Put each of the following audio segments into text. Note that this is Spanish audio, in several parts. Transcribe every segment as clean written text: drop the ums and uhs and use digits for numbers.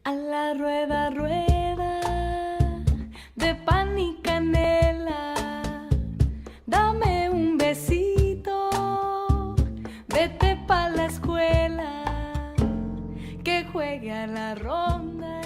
A la rueda, rueda, de pan y canela, dame un besito, vete pa' la escuela, que juegue a la ronda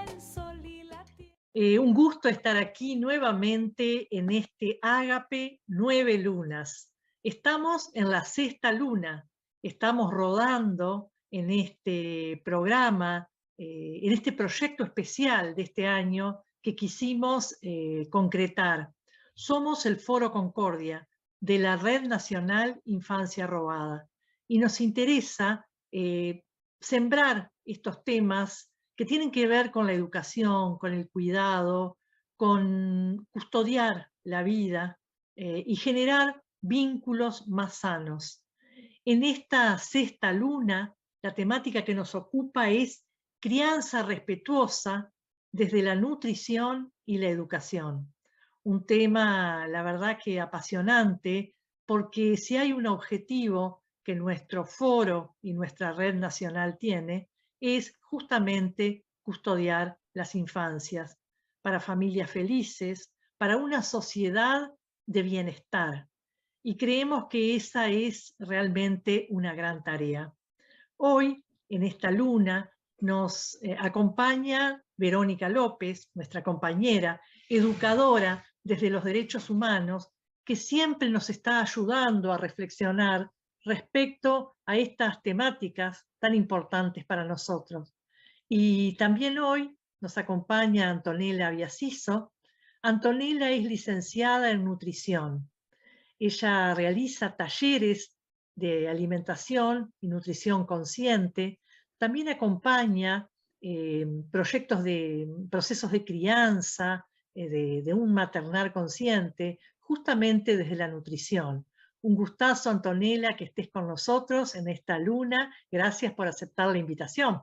el sol y la tierra. Un gusto estar aquí nuevamente en este Ágape 9 lunas. Estamos en la sexta luna, estamos rodando en este programa, en este proyecto especial de este año que quisimos concretar. Somos el Foro Concordia de la Red Nacional Infancia Robada y nos interesa sembrar estos temas que tienen que ver con la educación, con el cuidado, con custodiar la vida y generar vínculos más sanos. En esta sexta luna, la temática que nos ocupa es crianza respetuosa desde la nutrición y la educación. Un tema, la verdad que apasionante, porque si hay un objetivo que nuestro foro y nuestra red nacional tiene, es justamente custodiar las infancias para familias felices, para una sociedad de bienestar. Y creemos que esa es realmente una gran tarea. Hoy, en esta luna, nos acompaña Verónica López, nuestra compañera, educadora desde los derechos humanos, que siempre nos está ayudando a reflexionar respecto a estas temáticas tan importantes para nosotros. Y también hoy nos acompaña Antonella Biasiso. Antonella es licenciada en nutrición. Ella realiza talleres de alimentación y nutrición consciente. También acompaña procesos de crianza, de un maternar consciente, justamente desde la nutrición. Un gustazo, Antonella, que estés con nosotros en esta luna. Gracias por aceptar la invitación.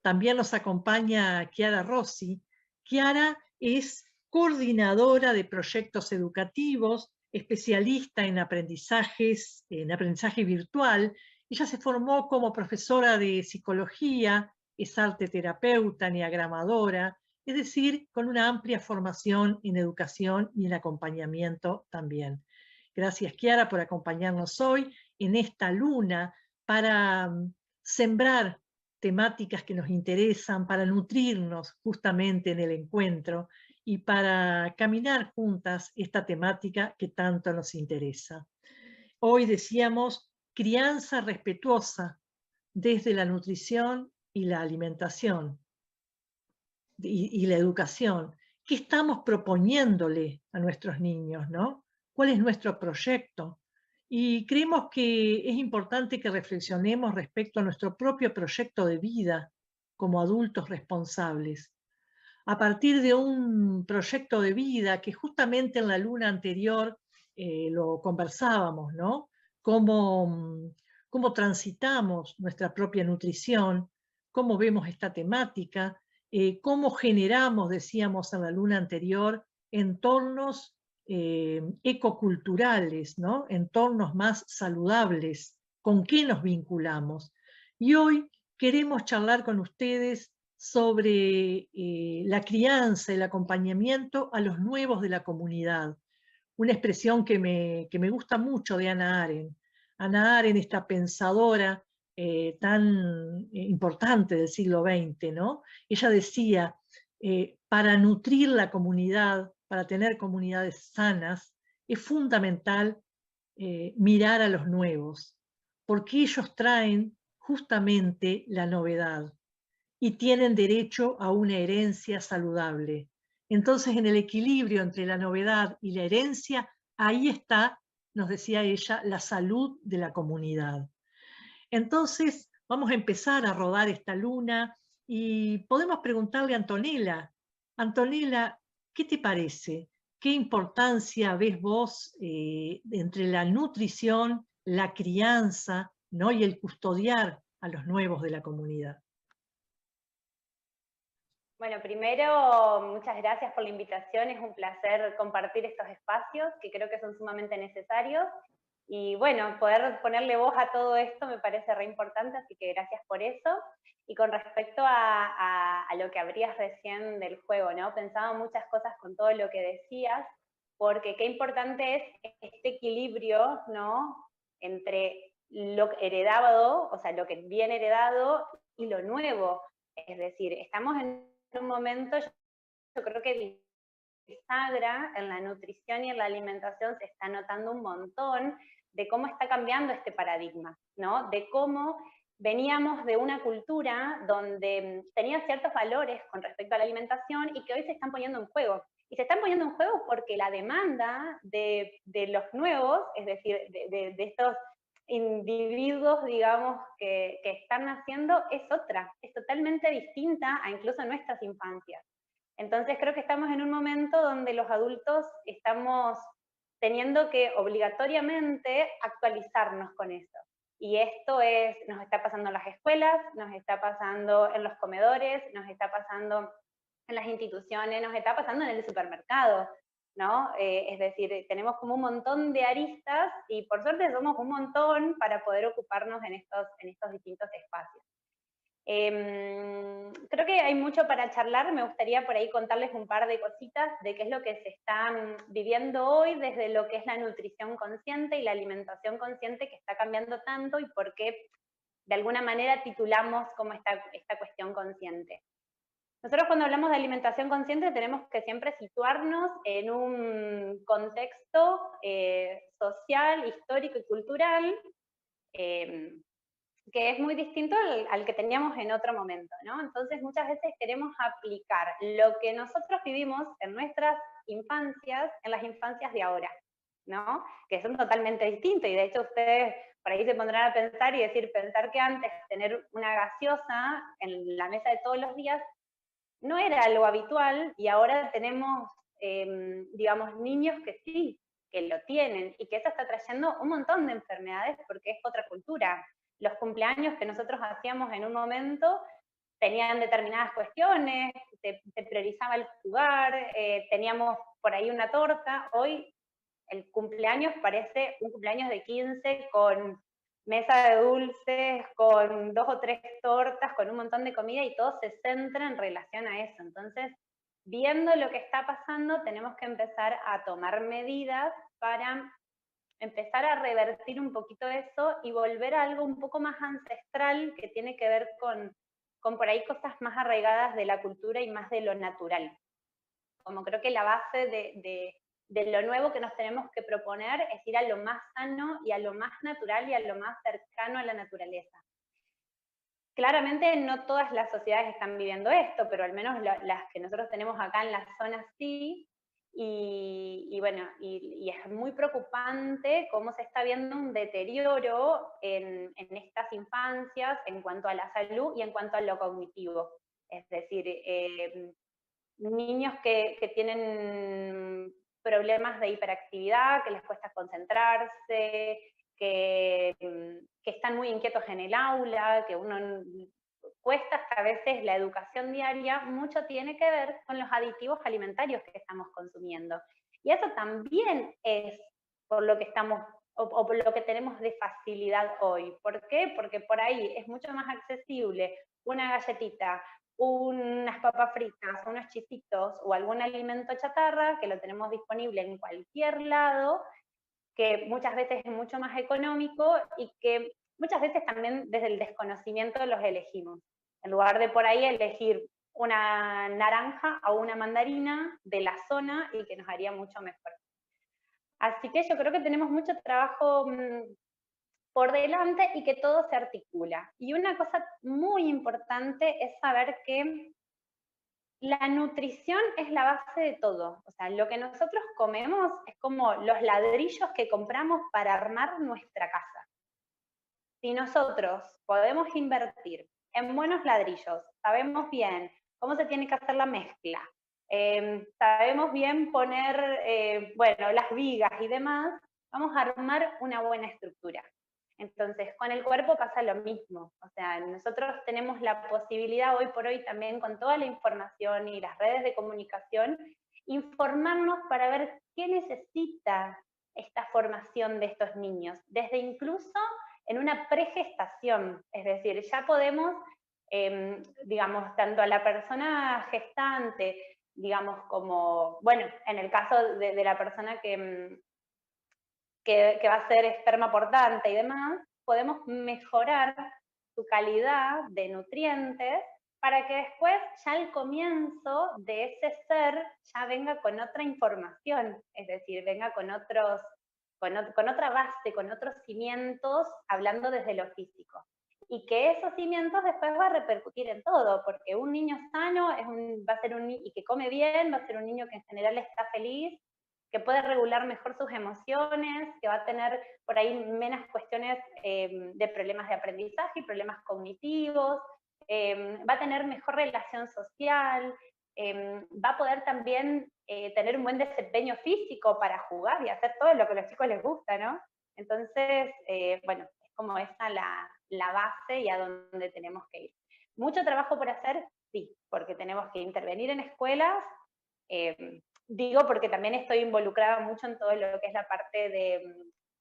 También nos acompaña Chiara Rossi. Chiara es coordinadora de proyectos educativos, especialista en aprendizaje virtual. Ella se formó como profesora de psicología, es arte terapeuta, enneagramadora, es decir, con una amplia formación en educación y en acompañamiento también. Gracias, Chiara, por acompañarnos hoy en esta luna para sembrar temáticas que nos interesan, para nutrirnos justamente en el encuentro y para caminar juntas esta temática que tanto nos interesa. Hoy decíamos crianza respetuosa desde la nutrición y la alimentación y la educación. ¿Qué estamos proponiéndole a nuestros niños, no? ¿Cuál es nuestro proyecto? Y creemos que es importante que reflexionemos respecto a nuestro propio proyecto de vida como adultos responsables. A partir de un proyecto de vida que justamente en la luna anterior lo conversábamos, ¿no? Cómo transitamos nuestra propia nutrición, cómo vemos esta temática, cómo generamos, decíamos en la luna anterior, entornos ecoculturales, ¿no? Entornos más saludables, con qué nos vinculamos. Y hoy queremos charlar con ustedes sobre la crianza, el acompañamiento a los nuevos de la comunidad. Una expresión que me gusta mucho de Hannah Arendt. Hannah Arendt, esta pensadora tan importante del siglo XX, ¿no? Ella decía, para nutrir la comunidad, para tener comunidades sanas, es fundamental mirar a los nuevos, porque ellos traen justamente la novedad y tienen derecho a una herencia saludable. Entonces, en el equilibrio entre la novedad y la herencia, ahí está, nos decía ella, la salud de la comunidad. Entonces, vamos a empezar a rodar esta luna y podemos preguntarle a Antonella. Antonella, ¿qué te parece? ¿Qué importancia ves vos entre la nutrición, la crianza, ¿no? y el custodiar a los nuevos de la comunidad? Bueno, primero, muchas gracias por la invitación. Es un placer compartir estos espacios que creo que son sumamente necesarios. Y bueno, poder ponerle voz a todo esto me parece re importante, así que gracias por eso. Y con respecto a lo que abrías recién del juego, ¿no? Pensaba muchas cosas con todo lo que decías, porque qué importante es este equilibrio, ¿no? Entre lo heredado, o sea, lo que viene heredado y lo nuevo. Es decir, estamos en un momento, yo creo que bisagra en la nutrición y en la alimentación se está notando un montón de cómo está cambiando este paradigma, ¿no? De cómo veníamos de una cultura donde tenía ciertos valores con respecto a la alimentación y que hoy se están poniendo en juego. Y se están poniendo en juego porque la demanda de los nuevos, es decir, de estos individuos, digamos, que están naciendo, es otra, es totalmente distinta a incluso nuestras infancias. Entonces creo que estamos en un momento donde los adultos estamos teniendo que obligatoriamente actualizarnos con eso. Y esto nos está pasando en las escuelas, nos está pasando en los comedores, nos está pasando en las instituciones, nos está pasando en el supermercado, ¿no? Es decir, tenemos como un montón de aristas y por suerte somos un montón para poder ocuparnos en estos distintos espacios. Creo que hay mucho para charlar, me gustaría por ahí contarles un par de cositas de qué es lo que se está viviendo hoy desde lo que es la nutrición consciente y la alimentación consciente que está cambiando tanto y por qué de alguna manera titulamos como esta cuestión consciente. Nosotros cuando hablamos de alimentación consciente tenemos que siempre situarnos en un contexto social, histórico y cultural, que es muy distinto al que teníamos en otro momento, ¿no? Entonces muchas veces queremos aplicar lo que nosotros vivimos en nuestras infancias, en las infancias de ahora, ¿no? Que son totalmente distintos y de hecho ustedes por ahí se pondrán a pensar y pensar que antes tener una gaseosa en la mesa de todos los días no era algo habitual y ahora tenemos, digamos, niños que sí, que lo tienen y que eso está trayendo un montón de enfermedades porque es otra cultura. Los cumpleaños que nosotros hacíamos en un momento tenían determinadas cuestiones, se priorizaba el jugar, teníamos por ahí una torta. Hoy el cumpleaños parece un cumpleaños de 15 con mesa de dulces, con 2 o 3 tortas, con un montón de comida y todo se centra en relación a eso. Entonces, viendo lo que está pasando, tenemos que empezar a tomar medidas para empezar a revertir un poquito eso y volver a algo un poco más ancestral que tiene que ver con por ahí cosas más arraigadas de la cultura y más de lo natural. Como creo que la base de lo nuevo que nos tenemos que proponer es ir a lo más sano y a lo más natural y a lo más cercano a la naturaleza. Claramente no todas las sociedades están viviendo esto, pero al menos las que nosotros tenemos acá en la zona sí, y bueno, y es muy preocupante cómo se está viendo un deterioro en estas infancias en cuanto a la salud y en cuanto a lo cognitivo. Es decir, niños que tienen problemas de hiperactividad, que les cuesta concentrarse, que están muy inquietos en el aula, que uno cuesta hasta a veces la educación diaria, mucho tiene que ver con los aditivos alimentarios que estamos consumiendo. Y eso también es por lo que estamos, o por lo que tenemos de facilidad hoy. ¿Por qué? Porque por ahí es mucho más accesible una galletita, unas papas fritas, unos chisitos o algún alimento chatarra que lo tenemos disponible en cualquier lado, que muchas veces es mucho más económico y que muchas veces también desde el desconocimiento los elegimos. En lugar de por ahí elegir una naranja o una mandarina de la zona y que nos haría mucho mejor. Así que yo creo que tenemos mucho trabajo por delante y que todo se articula. Y una cosa muy importante es saber que la nutrición es la base de todo. O sea, lo que nosotros comemos es como los ladrillos que compramos para armar nuestra casa. Si nosotros podemos invertir en buenos ladrillos, sabemos bien cómo se tiene que hacer la mezcla, sabemos bien poner, bueno, las vigas y demás, vamos a armar una buena estructura. Entonces, con el cuerpo pasa lo mismo. O sea, nosotros tenemos la posibilidad hoy por hoy también con toda la información y las redes de comunicación, informarnos para ver qué necesita esta formación de estos niños, desde incluso en una pregestación, es decir, ya podemos digamos, tanto a la persona gestante, digamos, como, bueno, en el caso de la persona que va a ser esperma portante y demás, podemos mejorar su calidad de nutrientes para que después ya al comienzo de ese ser ya venga con otra información, es decir, venga con otros, con otra base, con otros cimientos, hablando desde lo físico. Y que esos cimientos después va a repercutir en todo, porque un niño sano va a ser y que come bien, va a ser un niño que en general está feliz, que puede regular mejor sus emociones, que va a tener por ahí menos cuestiones de problemas de aprendizaje y problemas cognitivos, va a tener mejor relación social, va a poder también tener un buen desempeño físico para jugar y hacer todo lo que a los chicos les gusta, ¿no? Entonces, bueno, es como esa la base y a donde tenemos que ir. ¿Mucho trabajo por hacer? Sí, porque tenemos que intervenir en escuelas, digo porque también estoy involucrada mucho en todo lo que es la parte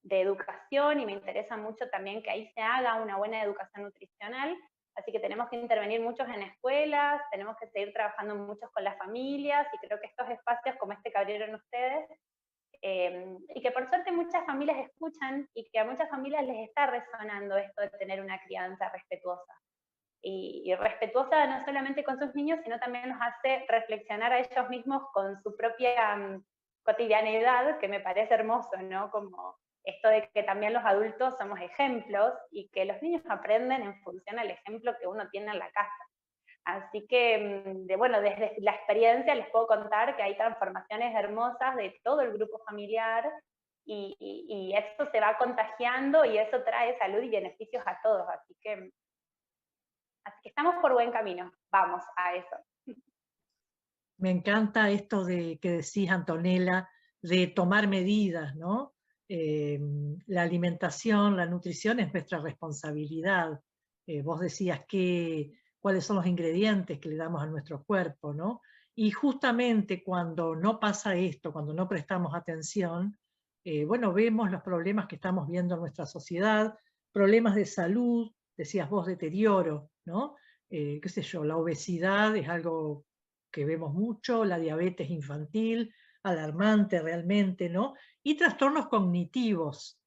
de educación y me interesa mucho también que ahí se haga una buena educación nutricional, así que tenemos que intervenir muchos en escuelas, tenemos que seguir trabajando muchos con las familias y creo que estos espacios como este que abrieron ustedes, y que por suerte muchas familias escuchan y que a muchas familias les está resonando esto de tener una crianza respetuosa. Y respetuosa no solamente con sus niños, sino también nos hace reflexionar a ellos mismos con su propia cotidianidad, que me parece hermoso, ¿no? Como esto de que también los adultos somos ejemplos y que los niños aprenden en función al ejemplo que uno tiene en la casa. Así que, bueno, desde la experiencia les puedo contar que hay transformaciones hermosas de todo el grupo familiar y eso se va contagiando y eso trae salud y beneficios a todos. Así que estamos por buen camino, vamos a eso. Me encanta esto de que decís, Antonella, de tomar medidas, ¿no? La alimentación, la nutrición es nuestra responsabilidad. Vos decías cuáles son los ingredientes que le damos a nuestro cuerpo, ¿no? Y justamente cuando no pasa esto, cuando no prestamos atención, bueno, vemos los problemas que estamos viendo en nuestra sociedad, problemas de salud, decías vos, deterioro, ¿no? Qué sé yo, la obesidad es algo que vemos mucho, la diabetes infantil, alarmante realmente, ¿no? Y trastornos cognitivos.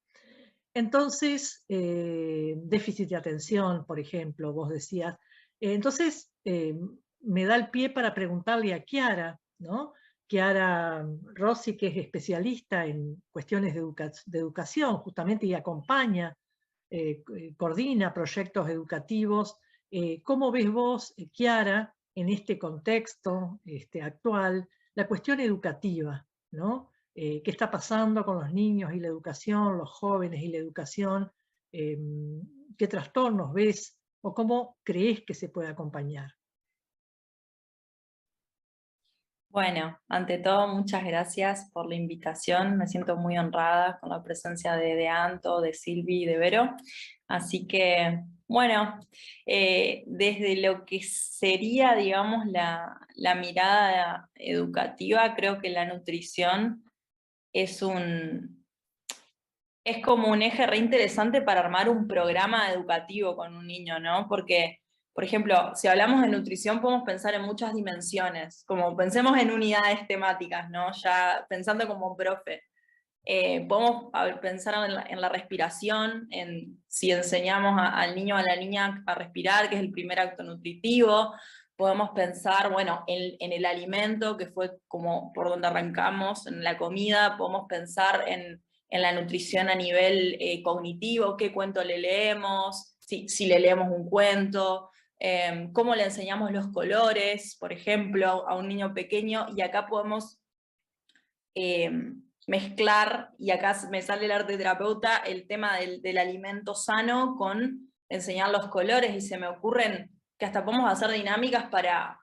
Entonces, déficit de atención, por ejemplo, vos decías. Entonces, me da el pie para preguntarle a Chiara, ¿no? Chiara Rossi, que es especialista en cuestiones de educación, justamente, y acompaña, coordina proyectos educativos. ¿Cómo ves vos, Chiara, en este contexto actual, la cuestión educativa, ¿no? ¿Qué está pasando con los niños y la educación, los jóvenes y la educación? ¿Qué trastornos ves o cómo crees que se puede acompañar? Bueno, ante todo, muchas gracias por la invitación. Me siento muy honrada con la presencia de Anto, de Silvi y de Vero. Así que, bueno, desde lo que sería, digamos, la mirada educativa, creo que la nutrición es como un eje re interesante para armar un programa educativo con un niño, ¿no? Porque, por ejemplo, si hablamos de nutrición podemos pensar en muchas dimensiones, como pensemos en unidades temáticas, ¿no? Ya pensando como profe. Podemos pensar en la respiración, en si enseñamos al niño o a la niña a respirar, que es el primer acto nutritivo. Podemos pensar, bueno, en el alimento, que fue como por donde arrancamos, en la comida. Podemos pensar en la nutrición a nivel cognitivo, qué cuento le leemos, si le leemos un cuento, cómo le enseñamos los colores, por ejemplo, a un niño pequeño, y acá podemos mezclar, y acá me sale el arte terapeuta, el tema del alimento sano con enseñar los colores, y se me ocurren que hasta podemos hacer dinámicas para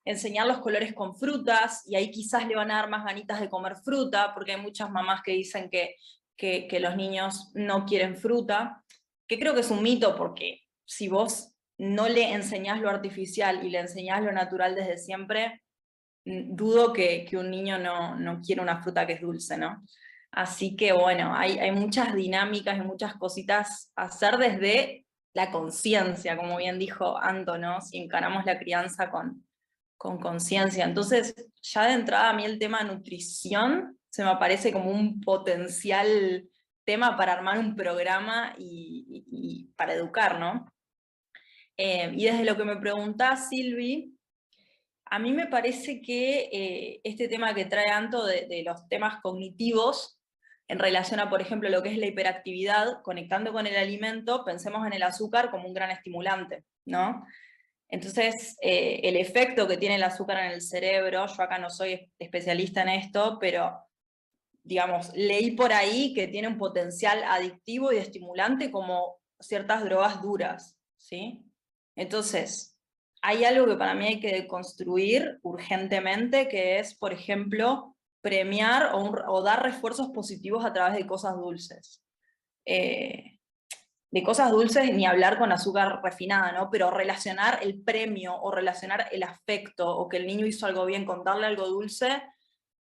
enseñar los colores con frutas, y ahí quizás le van a dar más ganitas de comer fruta, porque hay muchas mamás que dicen que los niños no quieren fruta, que creo que es un mito, porque si vos no le enseñás lo artificial y le enseñás lo natural desde siempre, dudo que un niño no quiera una fruta que es dulce, ¿no? Así que bueno, hay muchas dinámicas y muchas cositas a hacer desde la conciencia, como bien dijo Anto, ¿no? Si encaramos la crianza con conciencia. Entonces, ya de entrada a mí el tema nutrición se me aparece como un potencial tema para armar un programa y para educar, ¿no? Y desde lo que me preguntás, Silvi, a mí me parece que este tema que trae Anto de los temas cognitivos, en relación a, por ejemplo, lo que es la hiperactividad, conectando con el alimento, pensemos en el azúcar como un gran estimulante, ¿no? Entonces, el efecto que tiene el azúcar en el cerebro, yo acá no soy especialista en esto, pero, digamos, leí por ahí que tiene un potencial adictivo y estimulante como ciertas drogas duras, ¿sí? Entonces, hay algo que para mí hay que construir urgentemente, que es, por ejemplo, premiar o dar refuerzos positivos a través de cosas dulces. De cosas dulces ni hablar con azúcar refinada, ¿no? Pero relacionar el premio o relacionar el afecto o que el niño hizo algo bien con darle algo dulce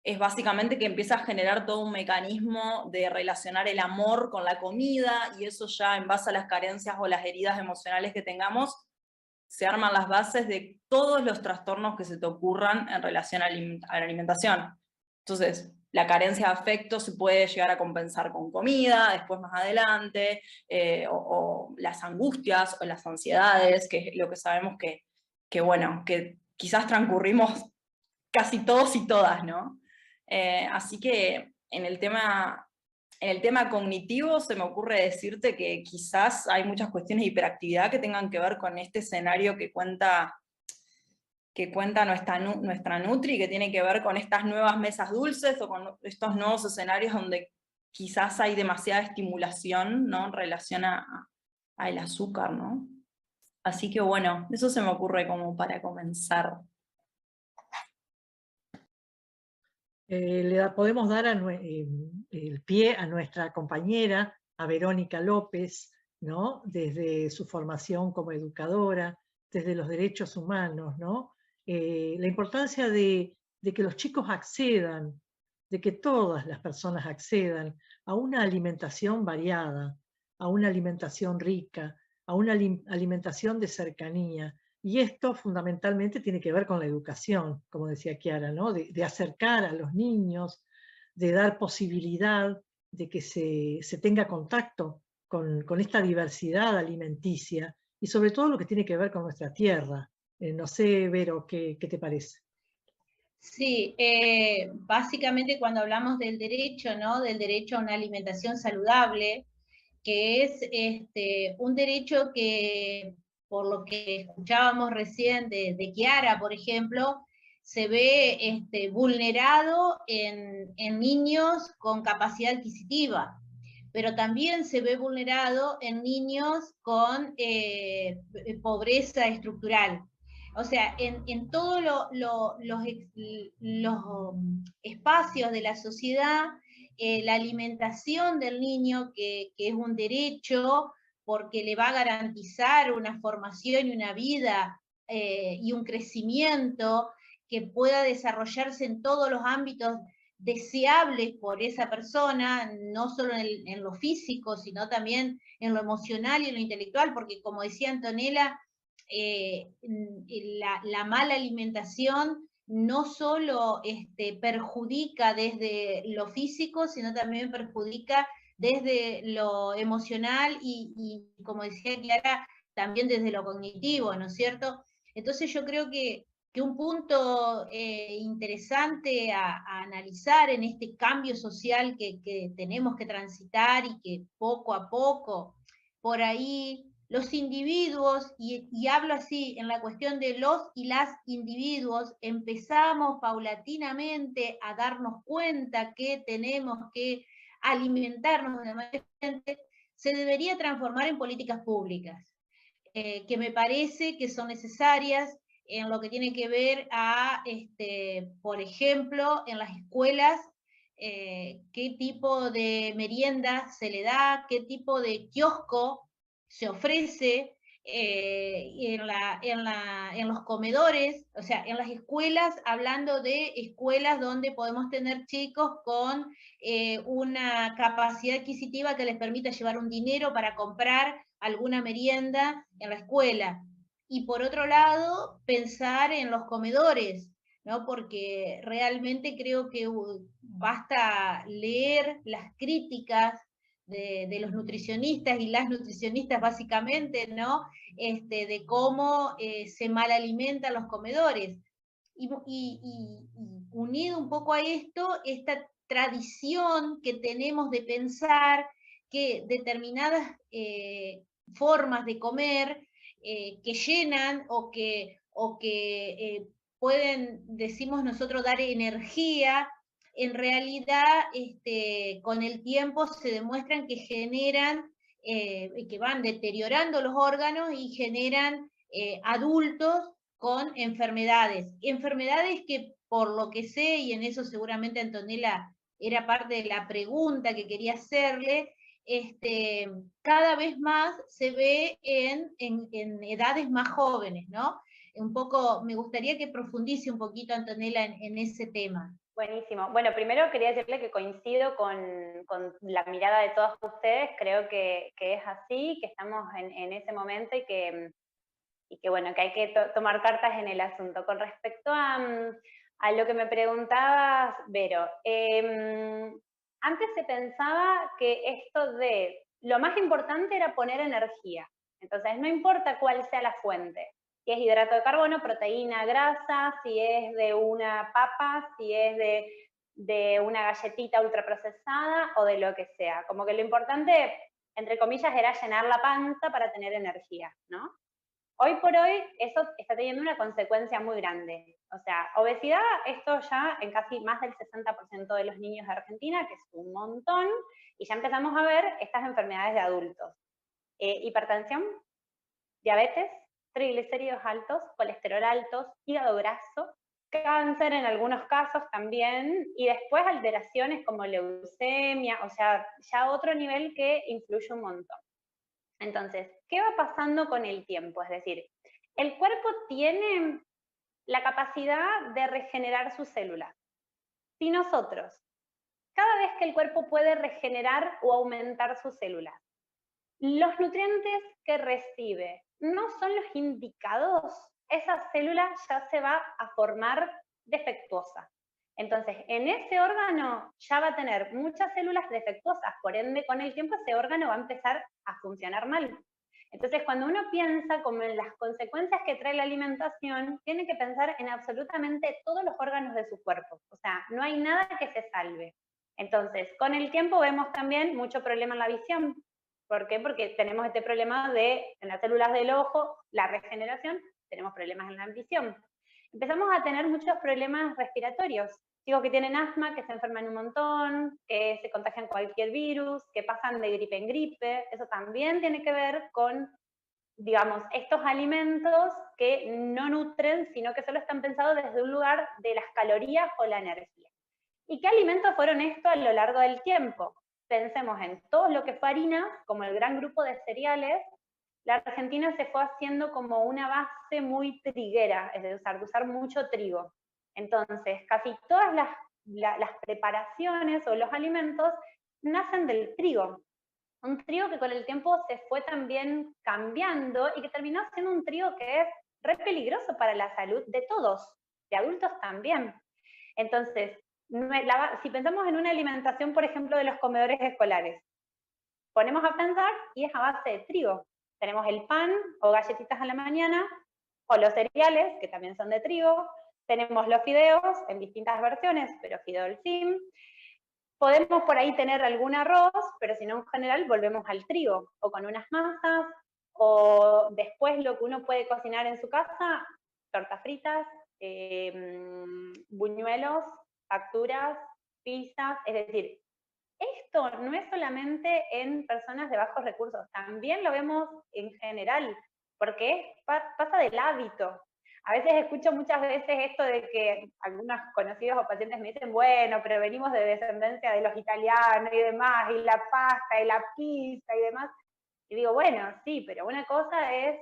es básicamente que empieza a generar todo un mecanismo de relacionar el amor con la comida, y eso ya en base a las carencias o las heridas emocionales que tengamos, se arman las bases de todos los trastornos que se te ocurran en relación a la alimentación. Entonces, la carencia de afecto se puede llegar a compensar con comida, después más adelante, o las angustias o las ansiedades, que es lo que sabemos bueno, que quizás transcurrimos casi todos y todas, ¿no? Así que en el tema cognitivo se me ocurre decirte que quizás hay muchas cuestiones de hiperactividad que tengan que ver con este escenario que cuenta nuestra Nutri, que tiene que ver con estas nuevas mesas dulces o con estos nuevos escenarios donde quizás hay demasiada estimulación, ¿no? En relación al azúcar, ¿no? Así que bueno, eso se me ocurre como para comenzar. Podemos dar el pie a nuestra compañera, a Verónica López, ¿no? Desde su formación como educadora, desde los derechos humanos, ¿no? La importancia de que los chicos accedan, de que todas las personas accedan a una alimentación variada, a una alimentación rica, a una alimentación de cercanía. Y esto fundamentalmente tiene que ver con la educación, como decía Chiara, ¿no? De acercar a los niños, de dar posibilidad de que se tenga contacto con esta diversidad alimenticia y sobre todo lo que tiene que ver con nuestra tierra. No sé, Vero, ¿qué te parece? Sí, básicamente cuando hablamos del derecho, ¿no? Del derecho a una alimentación saludable, que es un derecho que, por lo que escuchábamos recién de Chiara, por ejemplo, se ve vulnerado en niños con capacidad adquisitiva, pero también se ve vulnerado en niños con pobreza estructural. O sea, en todos los espacios de la sociedad, la alimentación del niño, que es un derecho porque le va a garantizar una formación y una vida y un crecimiento que pueda desarrollarse en todos los ámbitos deseables por esa persona, no solo en lo físico, sino también en lo emocional y en lo intelectual, porque como decía Antonella, la mala alimentación no solo perjudica desde lo físico, sino también perjudica desde lo emocional y como decía Clara, también desde lo cognitivo, ¿no es cierto? Entonces yo creo que un punto interesante a analizar en este cambio social que tenemos que transitar y que poco a poco por ahí los individuos, y hablo así en la cuestión de los y las individuos, empezamos paulatinamente a darnos cuenta que tenemos que alimentarnos de manera diferente, se debería transformar en políticas públicas, que me parece que son necesarias en lo que tiene que ver a, por ejemplo, en las escuelas, qué tipo de merienda se le da, qué tipo de kiosco se ofrece, en los comedores, o sea, en las escuelas, hablando de escuelas donde podemos tener chicos con una capacidad adquisitiva que les permita llevar un dinero para comprar alguna merienda en la escuela. Y por otro lado, pensar en los comedores, ¿no? Porque realmente creo que basta leer las críticas de los nutricionistas y las nutricionistas básicamente, ¿no? De cómo se mal alimentan los comedores. Y unido un poco a esto, esta tradición que tenemos de pensar que determinadas formas de comer que llenan o que pueden, decimos nosotros, dar energía, en realidad con el tiempo se demuestran que generan, que van deteriorando los órganos y generan adultos con enfermedades. Enfermedades que por lo que sé, y en eso seguramente Antonella era parte de la pregunta que quería hacerle, cada vez más se ve en edades más jóvenes, ¿no? Un poco, me gustaría que profundice un poquito, Antonella, en ese tema. Buenísimo. Bueno, primero quería decirle que coincido con la mirada de todos ustedes, creo que es así, que estamos en ese momento y que bueno, que hay que tomar cartas en el asunto. Con respecto a lo que me preguntabas, Vero, antes se pensaba que esto de, lo más importante era poner energía, entonces no importa cuál sea la fuente, si es hidrato de carbono, proteína, grasa, si es de una papa, si es de una galletita ultraprocesada o de lo que sea. Como que lo importante, entre comillas, era llenar la panza para tener energía, ¿no? Hoy por hoy eso está teniendo una consecuencia muy grande. O sea, obesidad, esto ya en casi más del 60% de los niños de Argentina, que es un montón, y ya empezamos a ver estas enfermedades de adultos. Hipertensión, diabetes, triglicéridos altos, colesterol altos, hígado graso, cáncer en algunos casos también, y después alteraciones como leucemia, o sea, ya otro nivel que influye un montón. Entonces, ¿qué va pasando con el tiempo? Es decir, el cuerpo tiene la capacidad de regenerar sus células. Si nosotros, cada vez que el cuerpo puede regenerar o aumentar sus células, los nutrientes que recibe no son los indicados, esa célula ya se va a formar defectuosa. Entonces, en ese órgano ya va a tener muchas células defectuosas, por ende, con el tiempo ese órgano va a empezar a funcionar mal. Entonces, cuando uno piensa como en las consecuencias que trae la alimentación, tiene que pensar en absolutamente todos los órganos de su cuerpo. O sea, no hay nada que se salve. Entonces, con el tiempo vemos también mucho problema en la visión. ¿Por qué? Porque tenemos este problema de, en las células del ojo, la regeneración, tenemos problemas en la visión. Empezamos a tener muchos problemas respiratorios. Chicos que tienen asma, que se enferman un montón, que se contagian cualquier virus, que pasan de gripe en gripe. Eso también tiene que ver con, digamos, estos alimentos que no nutren, sino que solo están pensados desde un lugar de las calorías o la energía. ¿Y qué alimentos fueron esto a lo largo del tiempo? Pensemos en todo lo que fue harina, como el gran grupo de cereales. La Argentina se fue haciendo como una base muy triguera, es de usar mucho trigo. Entonces, casi todas las preparaciones o los alimentos nacen del trigo. Un trigo que con el tiempo se fue también cambiando y que terminó siendo un trigo que es re peligroso para la salud de todos, de adultos también. Entonces, si pensamos en una alimentación, por ejemplo, de los comedores escolares, ponemos a pensar y es a base de trigo. Tenemos el pan o galletitas a la mañana, o los cereales, que también son de trigo, tenemos los fideos en distintas versiones, pero fideo del sim. Podemos por ahí tener algún arroz, pero si no, en general volvemos al trigo, o con unas masas, o después lo que uno puede cocinar en su casa, tortas fritas, buñuelos, facturas, pizzas, es decir, esto no es solamente en personas de bajos recursos, también lo vemos en general, porque pasa del hábito. A veces escucho muchas veces esto de que algunos conocidos o pacientes me dicen, bueno, pero venimos de descendencia de los italianos y demás, y la pasta, y la pizza y demás. Y digo, bueno, sí, pero una cosa es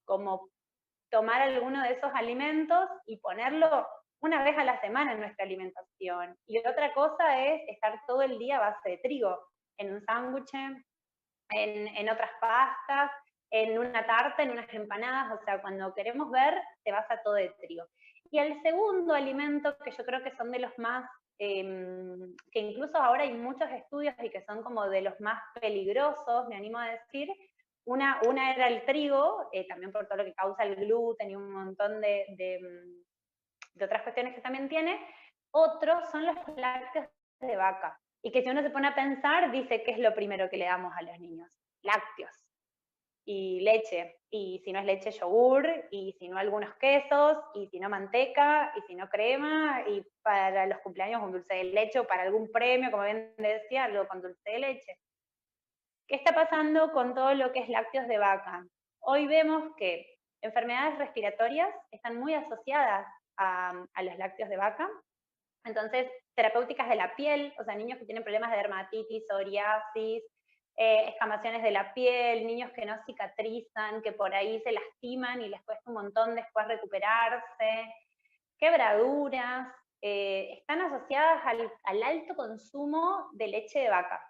como tomar alguno de esos alimentos y ponerlo una vez a la semana en nuestra alimentación. Y otra cosa es estar todo el día a base de trigo, en un sándwich, en otras pastas, en una tarta, en unas empanadas, o sea, cuando queremos ver, se basa todo de trigo. Y el segundo alimento, que yo creo que son de los más, que incluso ahora hay muchos estudios y que son como de los más peligrosos, me animo a decir, una era el trigo, también por todo lo que causa el gluten y un montón de otras cuestiones que también tiene. Otros son los lácteos de vaca. Y que si uno se pone a pensar, dice, ¿qué es lo primero que le damos a los niños? Lácteos y leche. Y si no es leche, yogur, y si no algunos quesos, y si no manteca, y si no crema, y para los cumpleaños un dulce de leche, o para algún premio, como bien decía, algo con dulce de leche. ¿Qué está pasando con todo lo que es lácteos de vaca? Hoy vemos que enfermedades respiratorias están muy asociadas a los lácteos de vaca. Entonces, terapéuticas de la piel, o sea, niños que tienen problemas de dermatitis, psoriasis, escamaciones de la piel, niños que no cicatrizan, que por ahí se lastiman y les cuesta un montón después recuperarse, quebraduras, están asociadas al alto consumo de leche de vaca.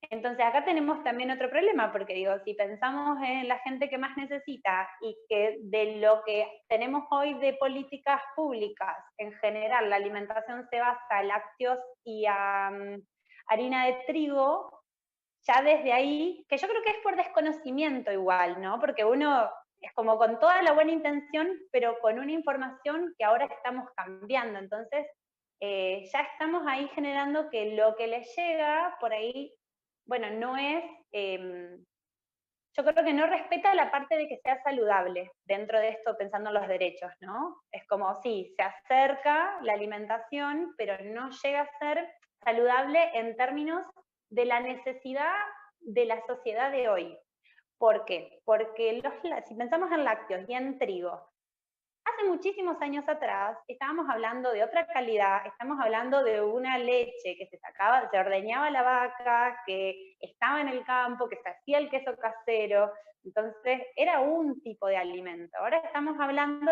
Entonces acá tenemos también otro problema, porque digo, si pensamos en la gente que más necesita y que de lo que tenemos hoy de políticas públicas, en general la alimentación se basa en lácteos y harina de trigo, ya desde ahí, que yo creo que es por desconocimiento igual, ¿no? Porque uno es como con toda la buena intención, pero con una información que ahora estamos cambiando, entonces ya estamos ahí generando que lo que les llega por ahí, bueno, no es, yo creo que no respeta la parte de que sea saludable dentro de esto, pensando en los derechos, ¿no? Es como, sí, se acerca la alimentación, pero no llega a ser saludable en términos de la necesidad de la sociedad de hoy. ¿Por qué? Porque si pensamos en lácteos y en trigo, hace muchísimos años atrás estábamos hablando de otra calidad, estamos hablando de una leche que se ordeñaba la vaca, que estaba en el campo, que se hacía el queso casero, entonces era un tipo de alimento. Ahora estamos hablando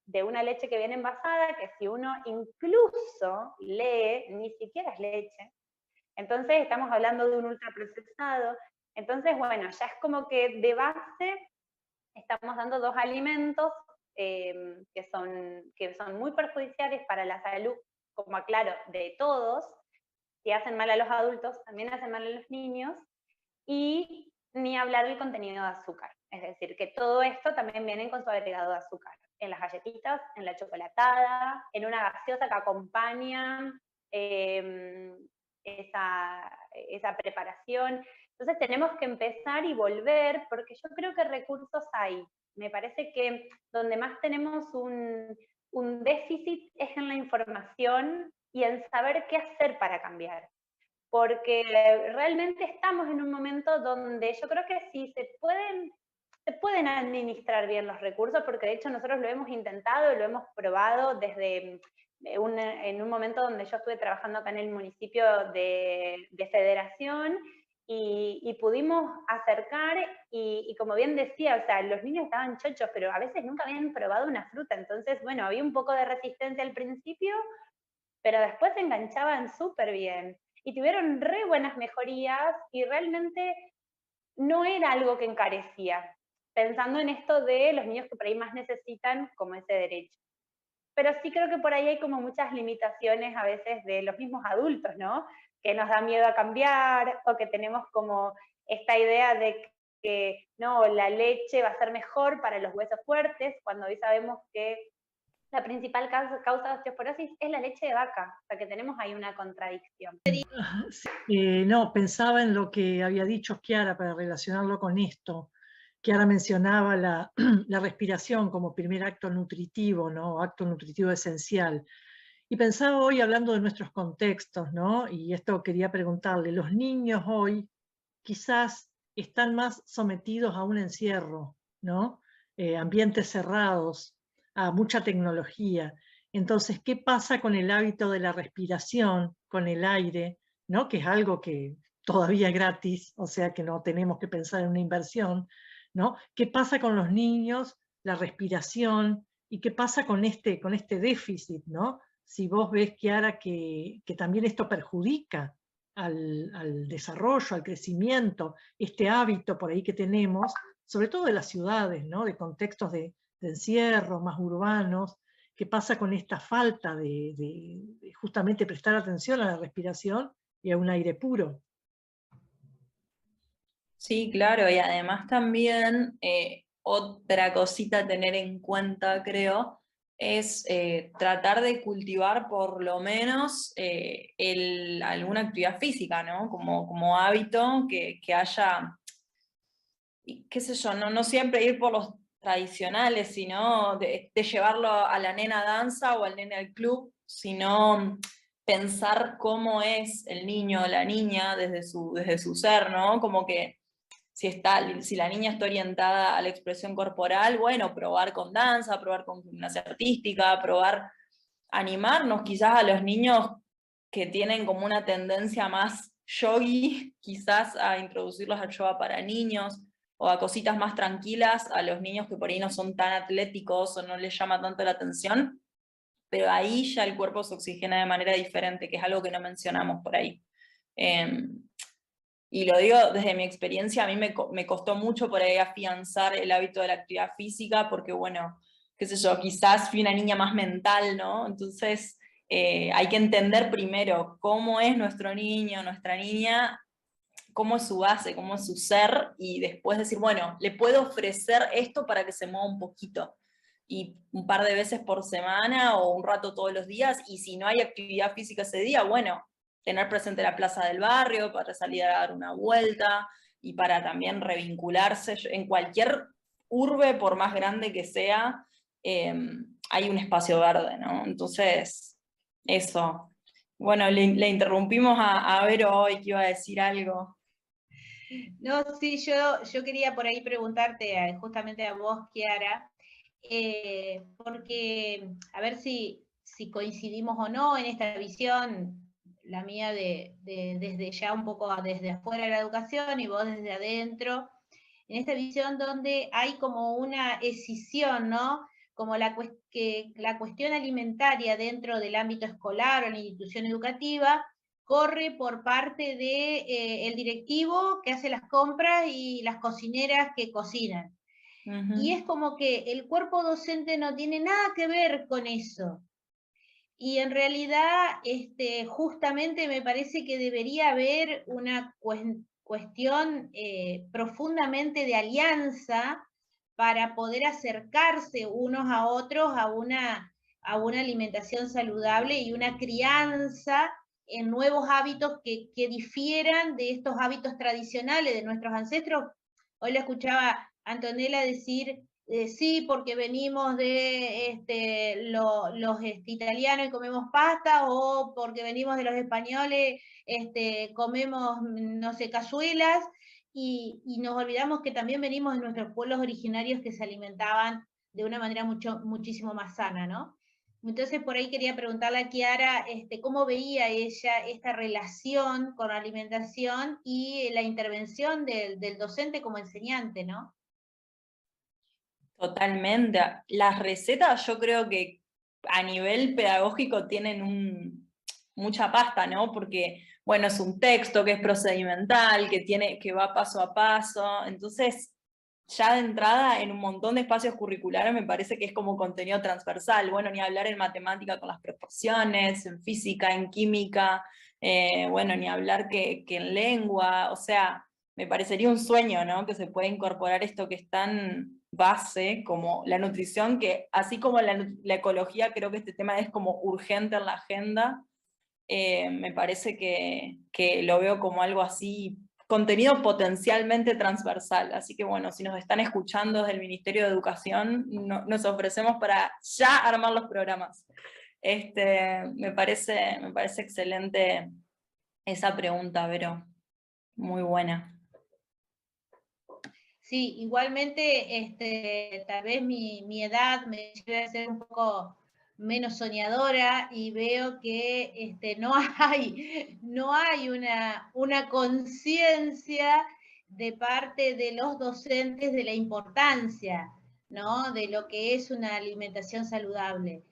de una leche que viene envasada, que si uno incluso lee, ni siquiera es leche, entonces estamos hablando de un ultraprocesado. Entonces, bueno, ya es como que de base estamos dando dos alimentos que son muy perjudiciales para la salud, como aclaro, de todos. Si hacen mal a los adultos, también hacen mal a los niños. Y ni hablar del contenido de azúcar. Es decir, que todo esto también viene con su agregado de azúcar. En las galletitas, en la chocolatada, en una gaseosa que acompaña esa preparación. Entonces tenemos que empezar y volver, porque yo creo que recursos hay. Me parece que donde más tenemos un déficit es en la información y en saber qué hacer para cambiar. Porque realmente estamos en un momento donde yo creo que sí se pueden administrar bien los recursos, porque de hecho nosotros lo hemos intentado, lo hemos probado desde en un momento donde yo estuve trabajando acá en el municipio de Federación, y pudimos acercar, y como bien decía, o sea, los niños estaban chochos, pero a veces nunca habían probado una fruta, entonces, bueno, había un poco de resistencia al principio, pero después se enganchaban súper bien, y tuvieron re buenas mejorías, y realmente no era algo que encarecía, pensando en esto de los niños que por ahí más necesitan como ese derecho. Pero sí creo que por ahí hay como muchas limitaciones a veces de los mismos adultos, ¿no? Que nos da miedo a cambiar, o que tenemos como esta idea de que no, la leche va a ser mejor para los huesos fuertes, cuando hoy sabemos que la principal causa de osteoporosis es la leche de vaca, o sea que tenemos ahí una contradicción. No, pensaba en lo que había dicho Chiara para relacionarlo con esto. Chiara mencionaba la respiración como primer acto nutritivo, ¿no? Acto nutritivo esencial. Y pensaba hoy, hablando de nuestros contextos, ¿no? Y esto quería preguntarle, los niños hoy quizás están más sometidos a un encierro, ¿no? Ambientes cerrados, a mucha tecnología. Entonces, ¿qué pasa con el hábito de la respiración, con el aire, ¿no? Que es algo que todavía es gratis, o sea que no tenemos que pensar en una inversión, ¿no? ¿Qué pasa con los niños, la respiración, y qué pasa con este déficit, ¿no? Si vos ves, Chiara, que también esto perjudica al desarrollo, al crecimiento, este hábito por ahí que tenemos, sobre todo de las ciudades, ¿no? De contextos de encierro, más urbanos, qué pasa con esta falta de justamente prestar atención a la respiración y a un aire puro. Sí, claro, y además también otra cosita a tener en cuenta, creo, es tratar de cultivar por lo menos alguna actividad física, ¿no? Como hábito, que haya, y qué sé yo, no siempre ir por los tradicionales, sino de llevarlo a la nena a danza o al nene al club, sino pensar cómo es el niño o la niña desde su ser, ¿no? Como que si la niña está orientada a la expresión corporal, bueno, probar con danza, probar con gimnasia artística, probar animarnos quizás a los niños que tienen como una tendencia más yogi, quizás a introducirlos al yoga para niños, o a cositas más tranquilas, a los niños que por ahí no son tan atléticos o no les llama tanto la atención, pero ahí ya el cuerpo se oxigena de manera diferente, que es algo que no mencionamos por ahí. Y lo digo desde mi experiencia, a mí me costó mucho por ahí afianzar el hábito de la actividad física, porque bueno, qué sé yo, quizás fui una niña más mental, ¿no? Entonces hay que entender primero cómo es nuestro niño, nuestra niña, cómo es su base, cómo es su ser, y después decir, bueno, le puedo ofrecer esto para que se mueva un poquito, y un par de veces por semana o un rato todos los días, y si no hay actividad física ese día, bueno, tener presente la plaza del barrio para salir a dar una vuelta, y para también revincularse en cualquier urbe, por más grande que sea, hay un espacio verde, ¿no? Entonces, eso. Bueno, le interrumpimos a Vero hoy, que iba a decir algo. No, sí, yo quería por ahí preguntarte justamente a vos, Chiara, porque a ver si coincidimos o no en esta visión, la mía desde ya un poco desde afuera de la educación y vos desde adentro, en esta visión donde hay como una escisión, ¿no? Como que la cuestión alimentaria dentro del ámbito escolar o en la institución educativa corre por parte de el directivo que hace las compras y las cocineras que cocinan. Y es como que el cuerpo docente no tiene nada que ver con eso. Y en realidad, justamente me parece que debería haber una cuestión profundamente de alianza para poder acercarse unos a otros a una alimentación saludable y una crianza en nuevos hábitos que difieran de estos hábitos tradicionales de nuestros ancestros. Hoy le escuchaba a Antonella decir, sí, porque venimos de los italianos y comemos pasta, o porque venimos de los españoles, comemos, no sé, cazuelas, y nos olvidamos que también venimos de nuestros pueblos originarios que se alimentaban de una manera muchísimo más sana, ¿no? Entonces, por ahí quería preguntarle a Chiara, cómo veía ella esta relación con la alimentación y la intervención del docente como enseñante, ¿no? Totalmente. Las recetas yo creo que a nivel pedagógico tienen mucha pasta, ¿no? Porque, bueno, es un texto que es procedimental, que va paso a paso, entonces ya de entrada en un montón de espacios curriculares me parece que es como contenido transversal. Bueno, ni hablar en matemática con las proporciones, en física, en química, bueno, ni hablar que en lengua, o sea, me parecería un sueño, ¿no? Que se pueda incorporar esto que es tan base como la nutrición, que así como la ecología, creo que este tema es como urgente en la agenda. Me parece que lo veo como algo así, contenido potencialmente transversal. Así que bueno, si nos están escuchando desde el Ministerio de Educación, nos ofrecemos para ya armar los programas. Me parece excelente esa pregunta, Vero. Muy buena. Sí, igualmente, tal vez mi edad me lleve a ser un poco menos soñadora y veo que no hay una conciencia de parte de los docentes de la importancia, ¿no?, de lo que es una alimentación saludable.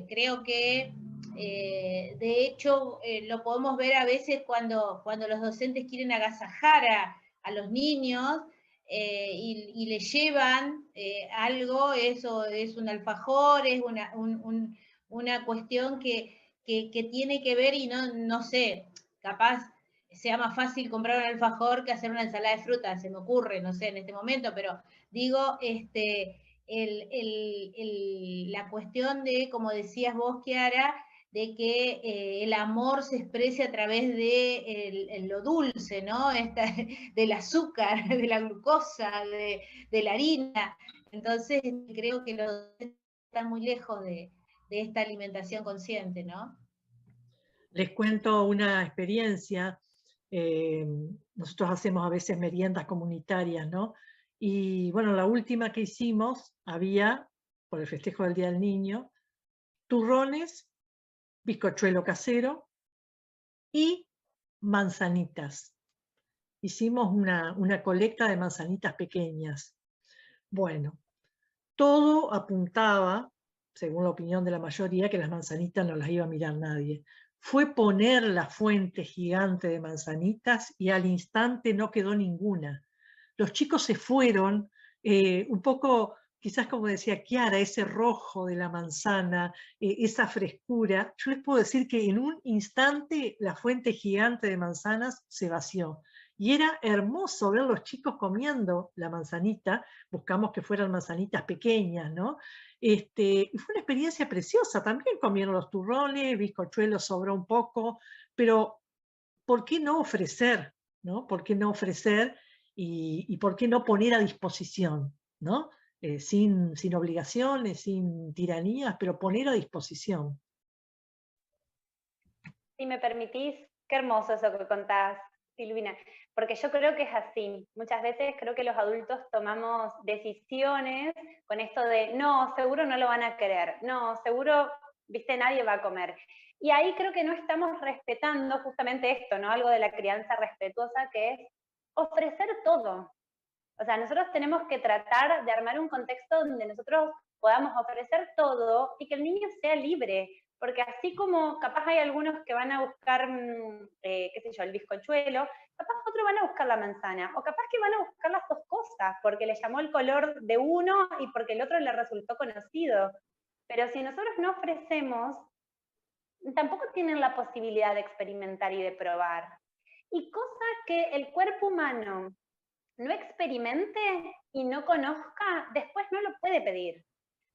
Creo que, de hecho, lo podemos ver a veces cuando los docentes quieren agasajar a los niños, y le llevan algo, eso es un alfajor, es una cuestión que tiene que ver, y no sé, capaz sea más fácil comprar un alfajor que hacer una ensalada de frutas, se me ocurre, no sé, en este momento, pero digo, la cuestión de, como decías vos, Kiara, de que el amor se exprese a través de lo dulce, ¿no? Del azúcar, de la glucosa, de la harina. Entonces, creo que los están muy lejos de esta alimentación consciente, ¿no? Les cuento una experiencia. Nosotros hacemos a veces meriendas comunitarias, ¿no? Y bueno, la última que hicimos había, por el festejo del Día del Niño, turrones, bizcochuelo casero y manzanitas. Hicimos una colecta de manzanitas pequeñas. Bueno, todo apuntaba, según la opinión de la mayoría, que las manzanitas no las iba a mirar nadie. Fue poner la fuente gigante de manzanitas y al instante no quedó ninguna. Los chicos se fueron, un poco, quizás como decía Kiara, ese rojo de la manzana, esa frescura. Yo les puedo decir que en un instante la fuente gigante de manzanas se vació. Y era hermoso ver los chicos comiendo la manzanita. Buscamos que fueran manzanitas pequeñas, ¿no? Y fue una experiencia preciosa. También comieron los turrones, bizcochuelos sobró un poco, pero ¿por qué no ofrecer? ¿No? ¿Por qué no ofrecer? Y por qué no poner a disposición, ¿no? Sin obligaciones, sin tiranías, pero poner a disposición. Si me permitís, qué hermoso eso que contás, Silvina, porque yo creo que es así. Muchas veces creo que los adultos tomamos decisiones con esto de, no, seguro no lo van a querer, no, seguro, viste, nadie va a comer. Y ahí creo que no estamos respetando justamente esto, ¿no? Algo de la crianza respetuosa, que es ofrecer todo. O sea, nosotros tenemos que tratar de armar un contexto donde nosotros podamos ofrecer todo y que el niño sea libre, porque así como capaz hay algunos que van a buscar, qué sé yo, el bizcochuelo, capaz otros van a buscar la manzana, o capaz que van a buscar las dos cosas, porque le llamó el color de uno y porque el otro le resultó conocido. Pero si nosotros no ofrecemos, tampoco tienen la posibilidad de experimentar y de probar. Y cosa que el cuerpo humano no experimente y no conozca, después no lo puede pedir.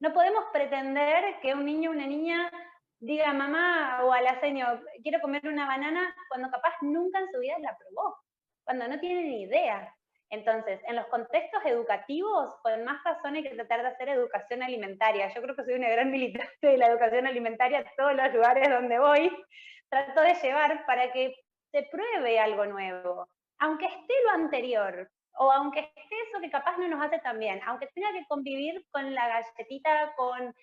No podemos pretender que un niño o una niña diga a mamá o al señor, quiero comer una banana, cuando capaz nunca en su vida la probó, cuando no tiene ni idea. Entonces, en los contextos educativos, con más razón hay que tratar de hacer educación alimentaria. Yo creo que soy una gran militante de la educación alimentaria a todos los lugares donde voy. Trato de llevar para que se pruebe algo nuevo, aunque esté lo anterior, o aunque esté eso que capaz no nos hace tan bien, aunque tenga que convivir con la galletita, con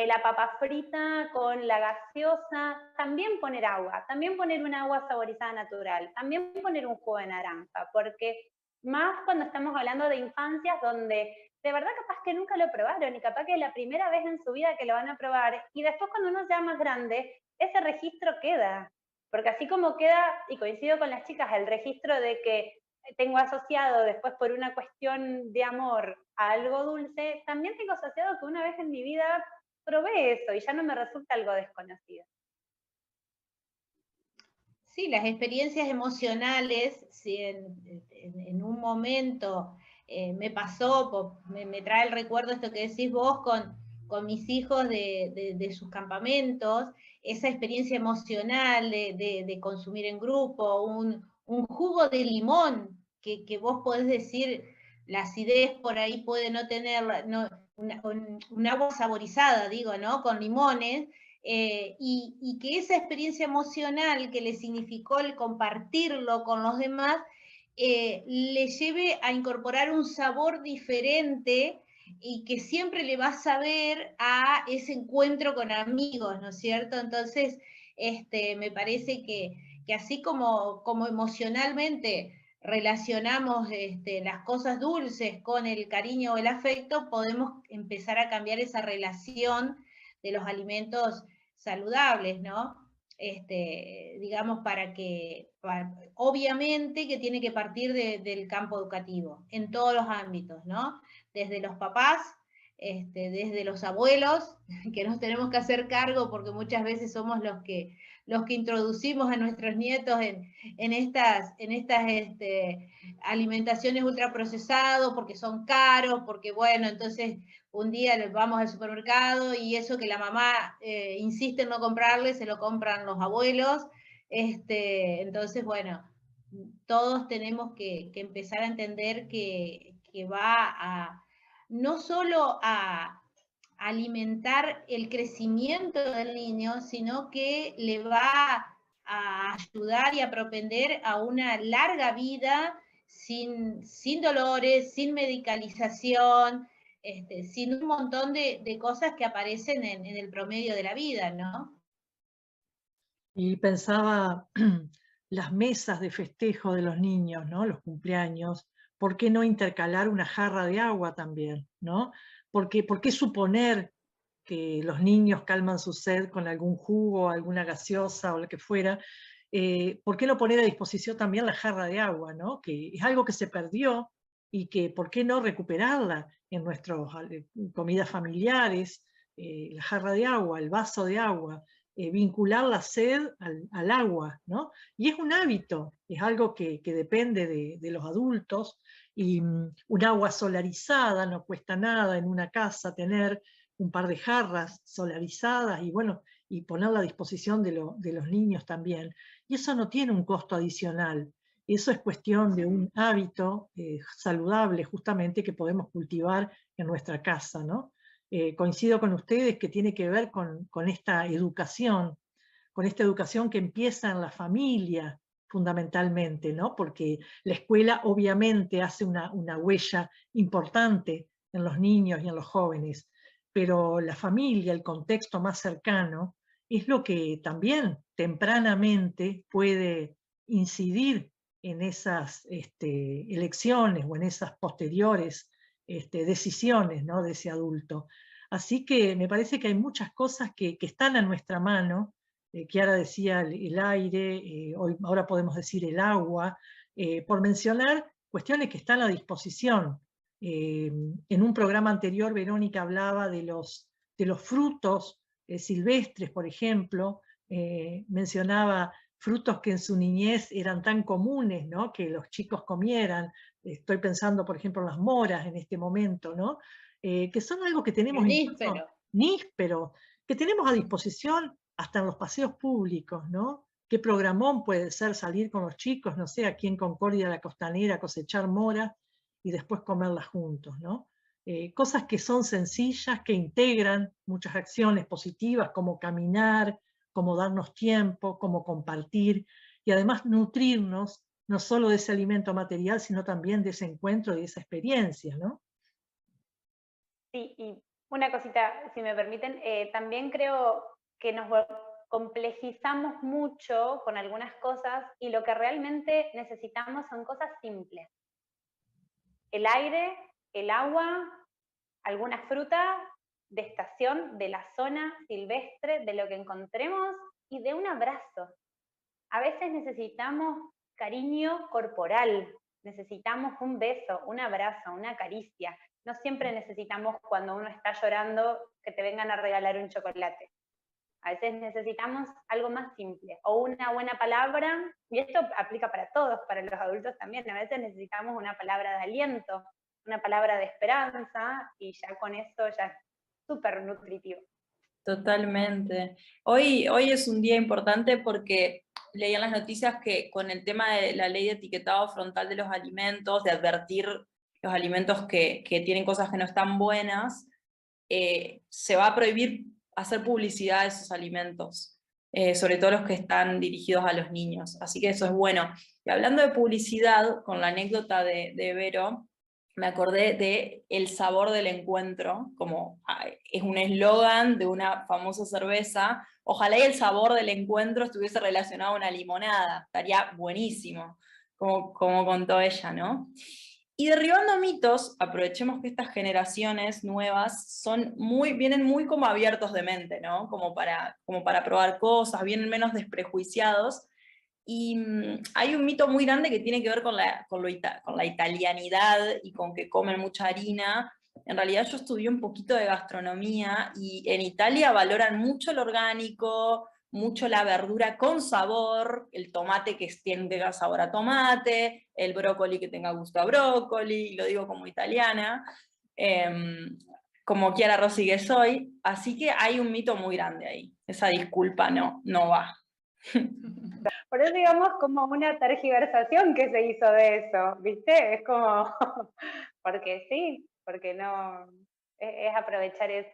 la papa frita, con la gaseosa, también poner agua, también poner un agua saborizada natural, también poner un jugo de naranja, porque más cuando estamos hablando de infancias donde de verdad capaz que nunca lo probaron y capaz que es la primera vez en su vida que lo van a probar y después cuando uno sea más grande, ese registro queda. Porque así como queda, y coincido con las chicas, el registro de que tengo asociado después por una cuestión de amor a algo dulce, también tengo asociado que una vez en mi vida probé eso y ya no me resulta algo desconocido. Sí, las experiencias emocionales, si en un momento me pasó, me trae el recuerdo esto que decís vos con mis hijos de sus campamentos, esa experiencia emocional de consumir en grupo, un jugo de limón, que vos podés decir, la acidez por ahí puede no tener, no, un agua saborizada, digo, ¿no? Con limones, y que esa experiencia emocional que le significó el compartirlo con los demás, le lleve a incorporar un sabor diferente y que siempre le va a saber a ese encuentro con amigos, ¿no es cierto? Entonces, me parece que así como emocionalmente relacionamos las cosas dulces con el cariño o el afecto, podemos empezar a cambiar esa relación de los alimentos saludables, ¿no? Digamos, obviamente que tiene que partir del campo educativo, en todos los ámbitos, ¿no? Desde los papás, desde los abuelos, que nos tenemos que hacer cargo porque muchas veces somos los que introducimos a nuestros nietos en estas alimentaciones ultraprocesadas, porque son caros, porque bueno, entonces un día vamos al supermercado y eso que la mamá insiste en no comprarle, se lo compran los abuelos. Entonces, bueno, todos tenemos que empezar a entender que va no solo a alimentar el crecimiento del niño, sino que le va a ayudar y a propender a una larga vida sin dolores, sin medicalización, sin un montón de cosas que aparecen en el promedio de la vida, ¿no? Y pensaba las mesas de festejo de los niños, ¿no? Los cumpleaños, ¿por qué no intercalar una jarra de agua también, ¿no? ¿Por qué suponer que los niños calman su sed con algún jugo, alguna gaseosa o lo que fuera? ¿Por qué no poner a disposición también la jarra de agua, ¿no? Que es algo que se perdió y que ¿por qué no recuperarla en nuestras comidas familiares? La jarra de agua, el vaso de agua, vincular la sed al agua, ¿no? Y es un hábito, es algo que depende de los adultos, y un agua solarizada no cuesta nada en una casa tener un par de jarras solarizadas y bueno, y ponerla a disposición de los niños también. Y eso no tiene un costo adicional, eso es cuestión de un hábito saludable justamente que podemos cultivar en nuestra casa, ¿no? Coincido con ustedes que tiene que ver con esta educación que empieza en la familia fundamentalmente, ¿no? Porque la escuela obviamente hace una huella importante en los niños y en los jóvenes, pero la familia, el contexto más cercano, es lo que también tempranamente puede incidir en esas elecciones o en esas posteriores decisiones, ¿no? De ese adulto. Así que me parece que hay muchas cosas que están a nuestra mano. Chiara decía el aire, ahora podemos decir el agua, por mencionar cuestiones que están a disposición. En un programa anterior Verónica hablaba de los frutos silvestres, por ejemplo, mencionaba frutos que en su niñez eran tan comunes, ¿no? Que los chicos comieran. Estoy pensando, por ejemplo, en las moras en este momento, ¿no? Que son algo que tenemos níspero, que tenemos a disposición hasta en los paseos públicos, ¿no? ¿Qué programón puede ser salir con los chicos, no sé, aquí en Concordia, la Costanera, cosechar moras y después comerlas juntos, ¿no? Cosas que son sencillas, que integran muchas acciones positivas, como caminar, como darnos tiempo, como compartir, y además nutrirnos no solo de ese alimento material, sino también de ese encuentro y de esa experiencia, ¿no? Sí, y una cosita, si me permiten, también creo que nos complejizamos mucho con algunas cosas y lo que realmente necesitamos son cosas simples. El aire, el agua, alguna fruta de estación, de la zona silvestre, de lo que encontremos y de un abrazo. A veces necesitamos cariño corporal, necesitamos un beso, un abrazo, una caricia. No siempre necesitamos cuando uno está llorando que te vengan a regalar un chocolate. A veces necesitamos algo más simple, o una buena palabra, y esto aplica para todos, para los adultos también. A veces necesitamos una palabra de aliento, una palabra de esperanza, y ya con eso ya es súper nutritivo. Totalmente. Hoy es un día importante porque leí en las noticias que con el tema de la ley de etiquetado frontal de los alimentos, de advertir los alimentos que tienen cosas que no están buenas, se va a prohibir hacer publicidad de esos alimentos, sobre todo los que están dirigidos a los niños. Así que eso es bueno. Y hablando de publicidad, con la anécdota de Vero, me acordé de el sabor del encuentro, como es un eslogan de una famosa cerveza. Ojalá y el sabor del encuentro estuviese relacionado a una limonada, estaría buenísimo. como contó ella, ¿no? Y derribando mitos, aprovechemos que estas generaciones nuevas vienen muy como abiertos de mente, ¿no? Como para probar cosas, vienen menos desprejuiciados. Y hay un mito muy grande que tiene que ver con la italianidad y con que comen mucha harina. En realidad yo estudié un poquito de gastronomía y en Italia valoran mucho lo orgánico, mucho la verdura con sabor, el tomate que tenga sabor a tomate, el brócoli que tenga gusto a brócoli, y lo digo como italiana, como Chiara Rossi que soy, así que hay un mito muy grande ahí. Esa disculpa no va. Por eso digamos como una tergiversación que se hizo de eso, ¿viste? Es como, porque sí, porque no, es aprovechar eso.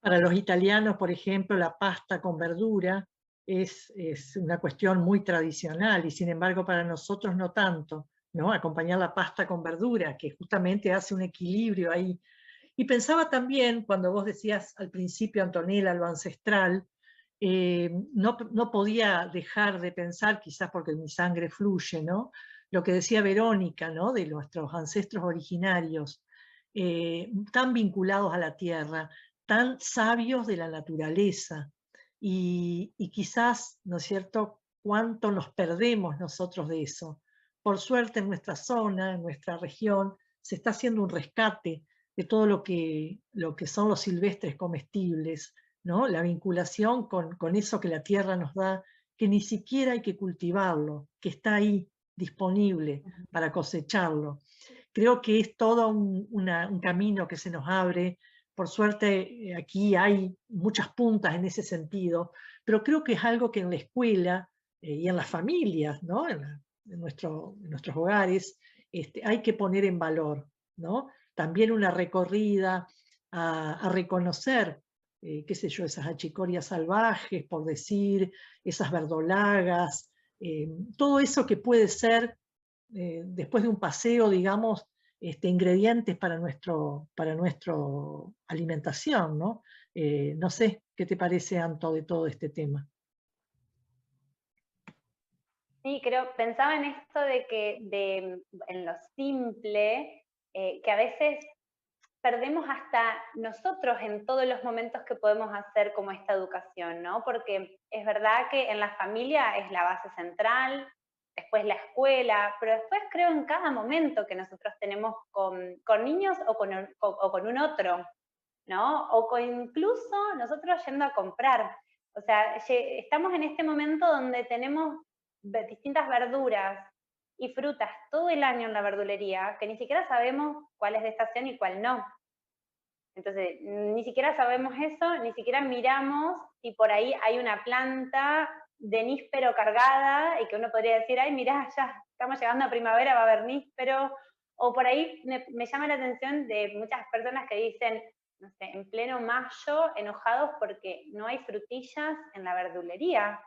Para los italianos, por ejemplo, la pasta con verdura es una cuestión muy tradicional y sin embargo para nosotros no tanto, ¿no? Acompañar la pasta con verdura, que justamente hace un equilibrio ahí. Y pensaba también, cuando vos decías al principio, Antonella, lo ancestral, no podía dejar de pensar, quizás porque mi sangre fluye, ¿no? Lo que decía Verónica, ¿no? De nuestros ancestros originarios, tan vinculados a la tierra, tan sabios de la naturaleza, y quizás, ¿no es cierto?, cuánto nos perdemos nosotros de eso. Por suerte en nuestra zona, en nuestra región, se está haciendo un rescate de todo lo que son los silvestres comestibles, ¿no? La vinculación con eso que la tierra nos da, que ni siquiera hay que cultivarlo, que está ahí disponible para cosecharlo. Creo que es todo un camino que se nos abre. Por suerte aquí hay muchas puntas en ese sentido, pero creo que es algo que en la escuela y en las familias, ¿no? en nuestros hogares, hay que poner en valor, ¿no? También una recorrida a reconocer, qué sé yo, esas achicorias salvajes, por decir, esas verdolagas, todo eso que puede ser, después de un paseo, digamos, ingredientes para nuestra alimentación, ¿no? No sé, ¿qué te parece, Anto, de todo este tema? Sí, pensaba en esto de que en lo simple, que a veces perdemos hasta nosotros en todos los momentos que podemos hacer como esta educación, ¿no? Porque es verdad que en la familia es la base central, después la escuela, pero después creo en cada momento que nosotros tenemos con niños o con un otro, ¿no? Incluso nosotros yendo a comprar. O sea, estamos en este momento donde tenemos distintas verduras y frutas todo el año en la verdulería, que ni siquiera sabemos cuál es de estación y cuál no. Entonces, ni siquiera sabemos eso, ni siquiera miramos si por ahí hay una planta de níspero cargada y que uno podría decir, ay, mirá, ya estamos llegando a primavera, va a haber níspero. O por ahí me llama la atención de muchas personas que dicen, no sé, en pleno mayo, enojados porque no hay frutillas en la verdulería.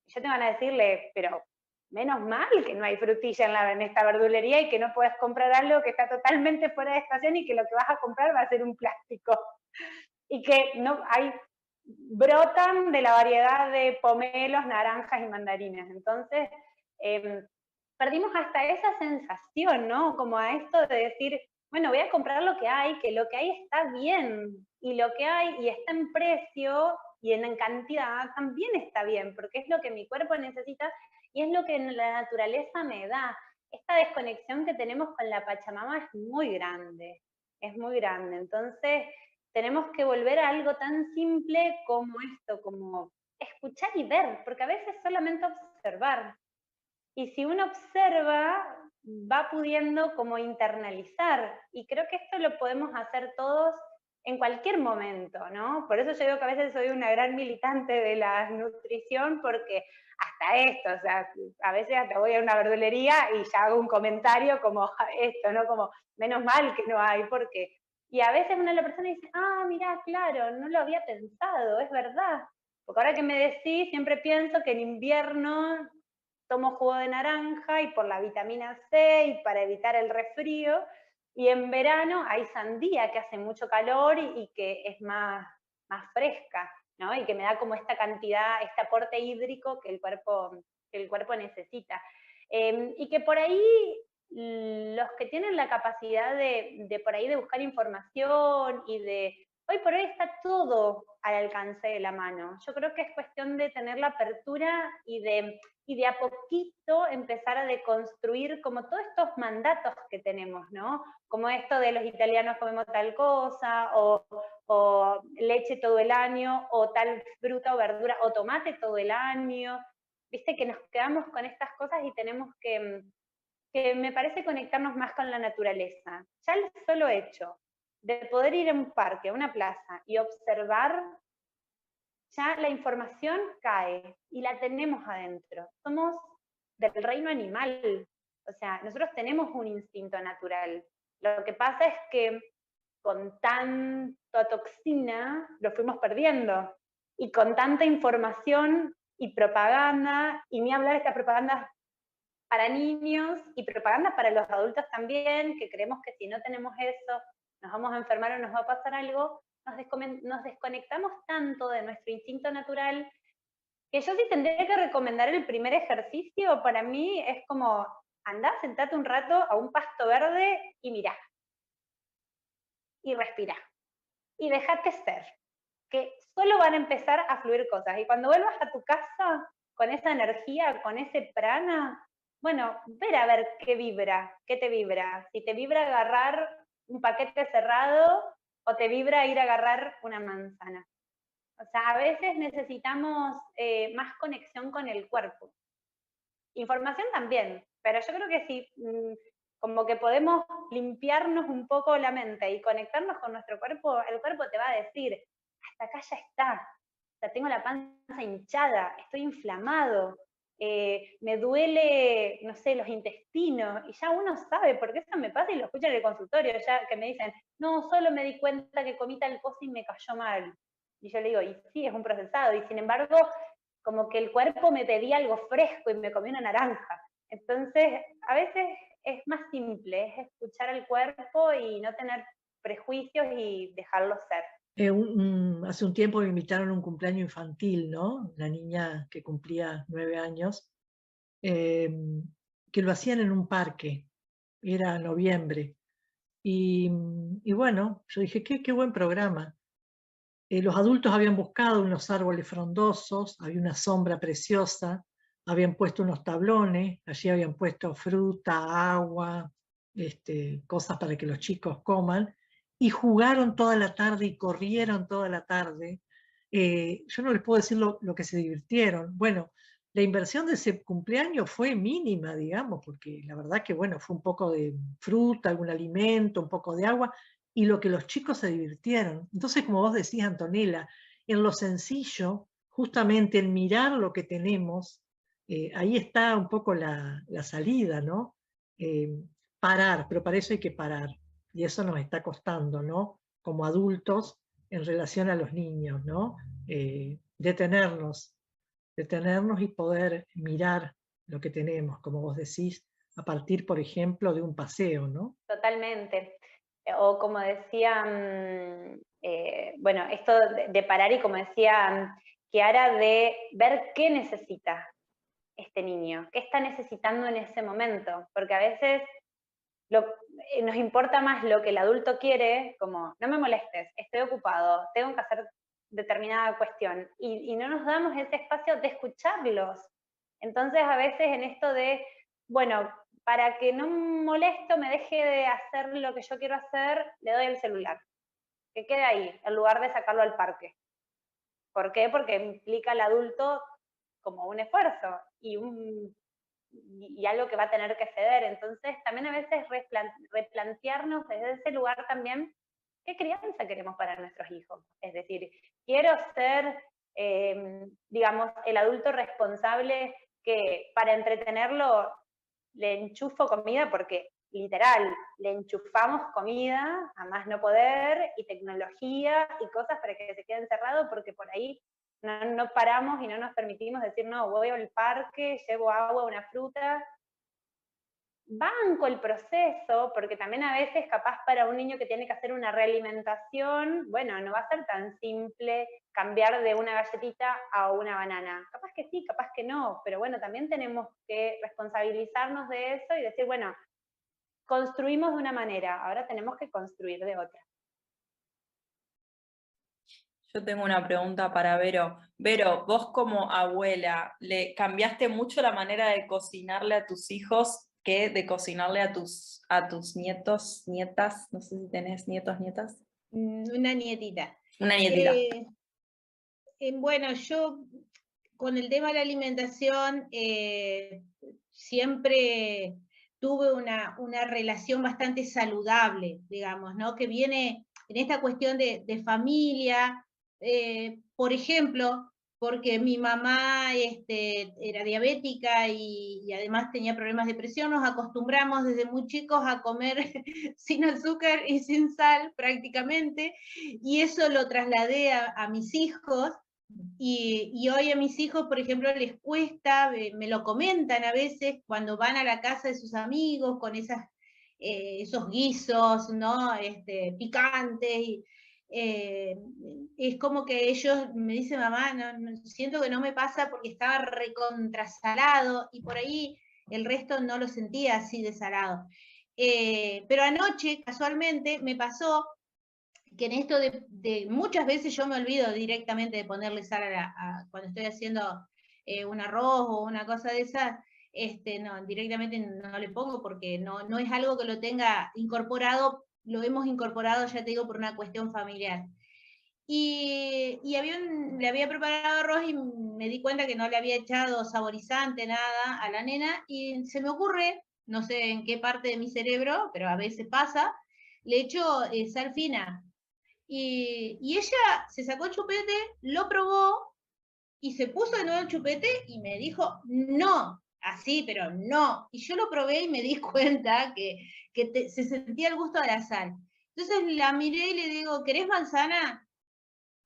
Y yo te van a decirle, pero menos mal que no hay frutilla en esta verdulería y que no puedes comprar algo que está totalmente fuera de estación y que lo que vas a comprar va a ser un plástico. Y que no hay, brotan de la variedad de pomelos, naranjas y mandarinas. Entonces, perdimos hasta esa sensación, ¿no? Como a esto de decir, bueno, voy a comprar lo que hay, que lo que hay está bien, y lo que hay y está en precio y en cantidad también está bien, porque es lo que mi cuerpo necesita y es lo que la naturaleza me da. Esta desconexión que tenemos con la Pachamama es muy grande, es muy grande. Entonces, tenemos que volver a algo tan simple como esto, como escuchar y ver, porque a veces solamente observar. Y si uno observa, va pudiendo como internalizar. Y creo que esto lo podemos hacer todos en cualquier momento, ¿no? Por eso yo digo que a veces soy una gran militante de la nutrición, porque hasta esto, o sea, a veces hasta voy a una verdulería y ya hago un comentario como esto, ¿no? Como, menos mal que no hay, porque... Y a veces una de las personas dice, ah, mira, claro, no lo había pensado, es verdad. Porque ahora que me decís, siempre pienso que en invierno tomo jugo de naranja y por la vitamina C y para evitar el resfrío, y en verano hay sandía que hace mucho calor y que es más fresca, ¿no? Y que me da como esta cantidad, este aporte hídrico que el cuerpo necesita. Y que por ahí los que tienen la capacidad de por ahí de buscar información y hoy por hoy está todo al alcance de la mano. Yo creo que es cuestión de tener la apertura y de a poquito empezar a deconstruir como todos estos mandatos que tenemos, ¿no? Como esto de los italianos comemos tal cosa, o leche todo el año, o tal fruta o verdura, o tomate todo el año. Viste que nos quedamos con estas cosas y tenemos que me parece conectarnos más con la naturaleza. Ya el solo hecho de poder ir a un parque, a una plaza y observar, ya la información cae y la tenemos adentro. Somos del reino animal, o sea, nosotros tenemos un instinto natural. Lo que pasa es que con tanta toxina lo fuimos perdiendo, y con tanta información y propaganda, y ni hablar de esta propaganda para niños y propaganda para los adultos también, que creemos que si no tenemos eso nos vamos a enfermar o nos va a pasar algo, nos desconectamos tanto de nuestro instinto natural, que yo sí tendría que recomendar el primer ejercicio, para mí es como, andá, sentate un rato a un pasto verde y mirá, y respirá, y dejate ser, que solo van a empezar a fluir cosas, y cuando vuelvas a tu casa, con esa energía, con ese prana, bueno, ver a ver qué vibra, qué te vibra, si te vibra agarrar un paquete cerrado, o te vibra ir a agarrar una manzana. O sea, a veces necesitamos más conexión con el cuerpo. Información también, pero yo creo que si como que podemos limpiarnos un poco la mente y conectarnos con nuestro cuerpo, el cuerpo te va a decir, hasta acá ya está, o sea, tengo la panza hinchada, estoy inflamado, me duele, no sé, los intestinos, y ya uno sabe, porque eso me pasa y lo escucho en el consultorio, ya que me dicen, no, solo me di cuenta que comí tal cosa y me cayó mal. Y yo le digo, y sí, es un procesado, y sin embargo, como que el cuerpo me pedía algo fresco y me comí una naranja. Entonces, a veces es más simple, es escuchar al cuerpo y no tener prejuicios y dejarlo ser. Hace un tiempo me invitaron a un cumpleaños infantil, ¿no? Una niña que cumplía 9 años, que lo hacían en un parque, era noviembre. Y bueno, yo dije, qué buen programa. Los adultos habían buscado unos árboles frondosos, había una sombra preciosa, habían puesto unos tablones, allí habían puesto fruta, agua, cosas para que los chicos coman, y jugaron toda la tarde y corrieron toda la tarde. Yo no les puedo decir lo que se divirtieron. Bueno, la inversión de ese cumpleaños fue mínima, digamos, porque la verdad que, bueno, fue un poco de fruta, algún alimento, un poco de agua, y lo que los chicos se divirtieron. Entonces, como vos decías, Antonella, en lo sencillo, justamente en mirar lo que tenemos, ahí está un poco la salida, ¿no? Parar, pero para eso hay que parar. Y eso nos está costando, ¿no? Como adultos en relación a los niños, ¿no? Detenernos y poder mirar lo que tenemos, como vos decís, a partir, por ejemplo, de un paseo, ¿no? Totalmente. O como decía, bueno, esto de parar y como decía Chiara, de ver qué necesita este niño, qué está necesitando en ese momento, porque a veces nos importa más lo que el adulto quiere, como no me molestes, estoy ocupado, tengo que hacer determinada cuestión, y no nos damos ese espacio de escucharlos. Entonces a veces en esto de, bueno, para que no molesto, me deje de hacer lo que yo quiero hacer, le doy el celular, que quede ahí, en lugar de sacarlo al parque. ¿Por qué? Porque implica al adulto como un esfuerzo y algo que va a tener que ceder. Entonces, también a veces replantearnos desde ese lugar también qué crianza queremos para nuestros hijos. Es decir, quiero ser, digamos, el adulto responsable que para entretenerlo le enchufo comida, porque literal, le enchufamos comida a más no poder, y tecnología y cosas para que se quede encerrado, porque por ahí no paramos y no nos permitimos decir, no, voy al parque, llevo agua, una fruta. banco el proceso, porque también a veces capaz para un niño que tiene que hacer una realimentación, bueno, no va a ser tan simple cambiar de una galletita a una banana. Capaz que sí, capaz que no, pero bueno, también tenemos que responsabilizarnos de eso y decir, bueno, construimos de una manera, ahora tenemos que construir de otra. Yo tengo una pregunta para Vero. Vero, vos como abuela, ¿le cambiaste mucho la manera de cocinarle a tus hijos que de cocinarle a tus nietos, nietas? No sé si tenés nietos, nietas. Una nietita. Una nietita. Bueno, yo con el tema de la alimentación siempre tuve una relación bastante saludable, digamos, ¿no? Que viene en esta cuestión de familia, por ejemplo, porque mi mamá era diabética y además tenía problemas de presión, nos acostumbramos desde muy chicos a comer sin azúcar y sin sal prácticamente, y eso lo trasladé a mis hijos. Y hoy a mis hijos, por ejemplo, les cuesta, me lo comentan a veces cuando van a la casa de sus amigos con esos guisos, ¿no? Picantes. Es como que ellos me dicen, mamá, siento que no me pasa porque estaba recontrasalado, y por ahí el resto no lo sentía así de salado. Pero anoche, casualmente, me pasó que en esto de muchas veces yo me olvido directamente de ponerle sal cuando estoy haciendo un arroz o una cosa de esas, no, directamente no le pongo porque no es algo que lo tenga incorporado, lo hemos incorporado, ya te digo, por una cuestión familiar. Y le había preparado arroz y me di cuenta que no le había echado saborizante, nada, a la nena, y se me ocurre, no sé en qué parte de mi cerebro, pero a veces pasa, le echo sal fina. Y ella se sacó el chupete, lo probó y se puso de nuevo el chupete y me dijo, no, así, pero no. Y yo lo probé y me di cuenta que se sentía el gusto de la sal. Entonces la miré y le digo, ¿querés manzana?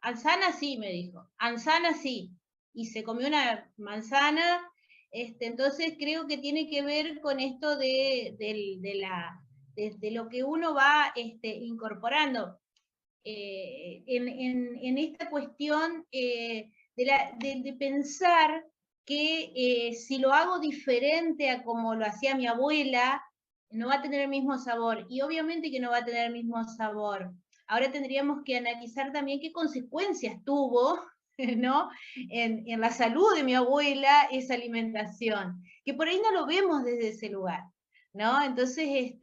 Manzana sí, me dijo, manzana sí. Y se comió una manzana. Entonces creo que tiene que ver con esto de lo que uno va incorporando. En esta cuestión de pensar que si lo hago diferente a como lo hacía mi abuela, no va a tener el mismo sabor. Y obviamente que no va a tener el mismo sabor. Ahora tendríamos que analizar también qué consecuencias tuvo, ¿no? en la salud de mi abuela esa alimentación, que por ahí no lo vemos desde ese lugar, ¿no? Entonces,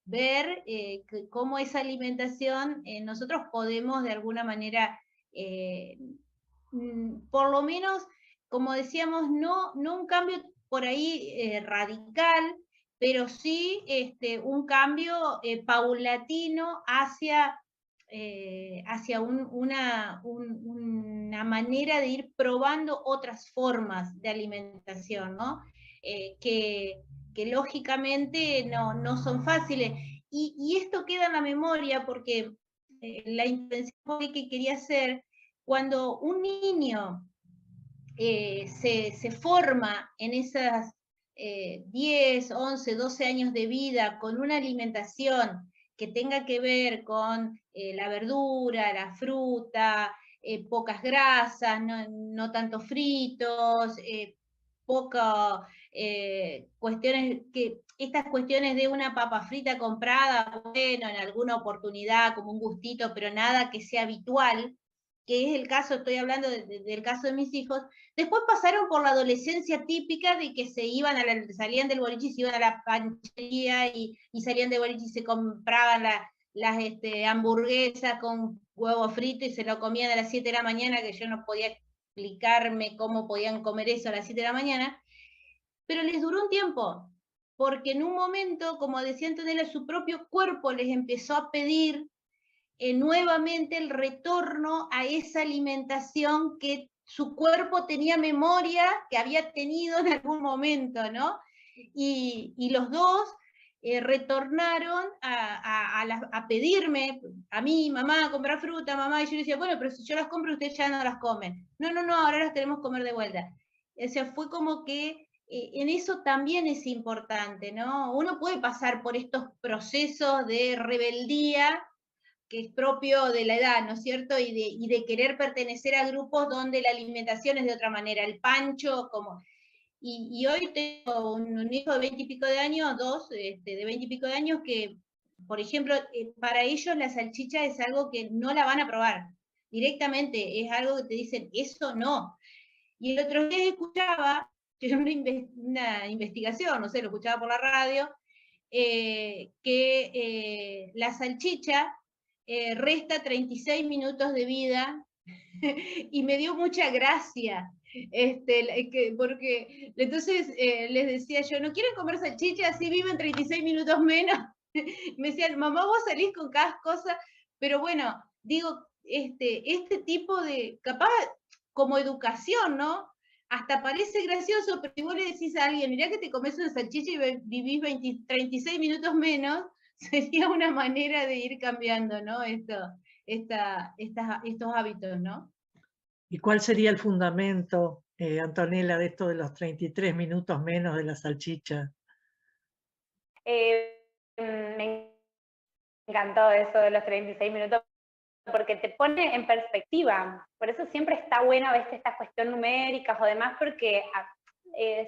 ver cómo esa alimentación nosotros podemos de alguna manera, por lo menos, como decíamos, no un cambio por ahí radical, pero sí un cambio paulatino hacia una manera de ir probando otras formas de alimentación, ¿no? Que lógicamente no son fáciles. Y esto queda en la memoria porque la intención que quería hacer, cuando un niño se forma en esas 10, 11, 12 años de vida con una alimentación que tenga que ver con la verdura, la fruta, pocas grasas, no tanto fritos, cuestiones estas cuestiones de una papa frita comprada, bueno, en alguna oportunidad, como un gustito, pero nada que sea habitual, que es el caso, estoy hablando del caso de mis hijos. Después pasaron por la adolescencia típica de que salían del boliche y se iban a la panchería y salían del boliche y se compraban las hamburguesas con huevo frito y se lo comían a las 7 de la mañana, que yo no podía explicarme cómo podían comer eso a las 7 de la mañana, pero les duró un tiempo, porque en un momento, como decía Antonella, su propio cuerpo les empezó a pedir nuevamente el retorno a esa alimentación que su cuerpo tenía memoria que había tenido en algún momento, ¿no? Y los dos retornaron a pedirme, a mí, mamá, comprar fruta, mamá, y yo le decía, bueno, pero si yo las compro, ustedes ya no las comen. No, ahora las tenemos que comer de vuelta. O sea, fue como que en eso también es importante, ¿no? Uno puede pasar por estos procesos de rebeldía que es propio de la edad, ¿no es cierto? Y de querer pertenecer a grupos donde la alimentación es de otra manera, el pancho, como... Y hoy tengo un hijo de 20 y pico de años, dos de 20 y pico de años, que, por ejemplo, para ellos la salchicha es algo que no la van a probar. Directamente es algo que te dicen, eso no. Y el otro día escuchaba, una investigación, no sé, lo escuchaba por la radio, que la salchicha resta 36 minutos de vida y me dio mucha gracia. Porque entonces les decía yo, ¿no quieren comer salchicha? Así viven 36 minutos menos. Me decían, mamá, vos salís con cada cosa, pero bueno, digo, este tipo de, capaz como educación, ¿no? Hasta parece gracioso, pero si vos le decís a alguien, mirá que te comes una salchicha y vivís 36 minutos menos, sería una manera de ir cambiando, ¿no? Estos hábitos, ¿no? ¿Y cuál sería el fundamento, Antonella, de esto de los 33 minutos menos de la salchicha? Me encantó eso de los 36 minutos, porque te pone en perspectiva. Por eso siempre está bueno a veces esta cuestión numéricas o demás, porque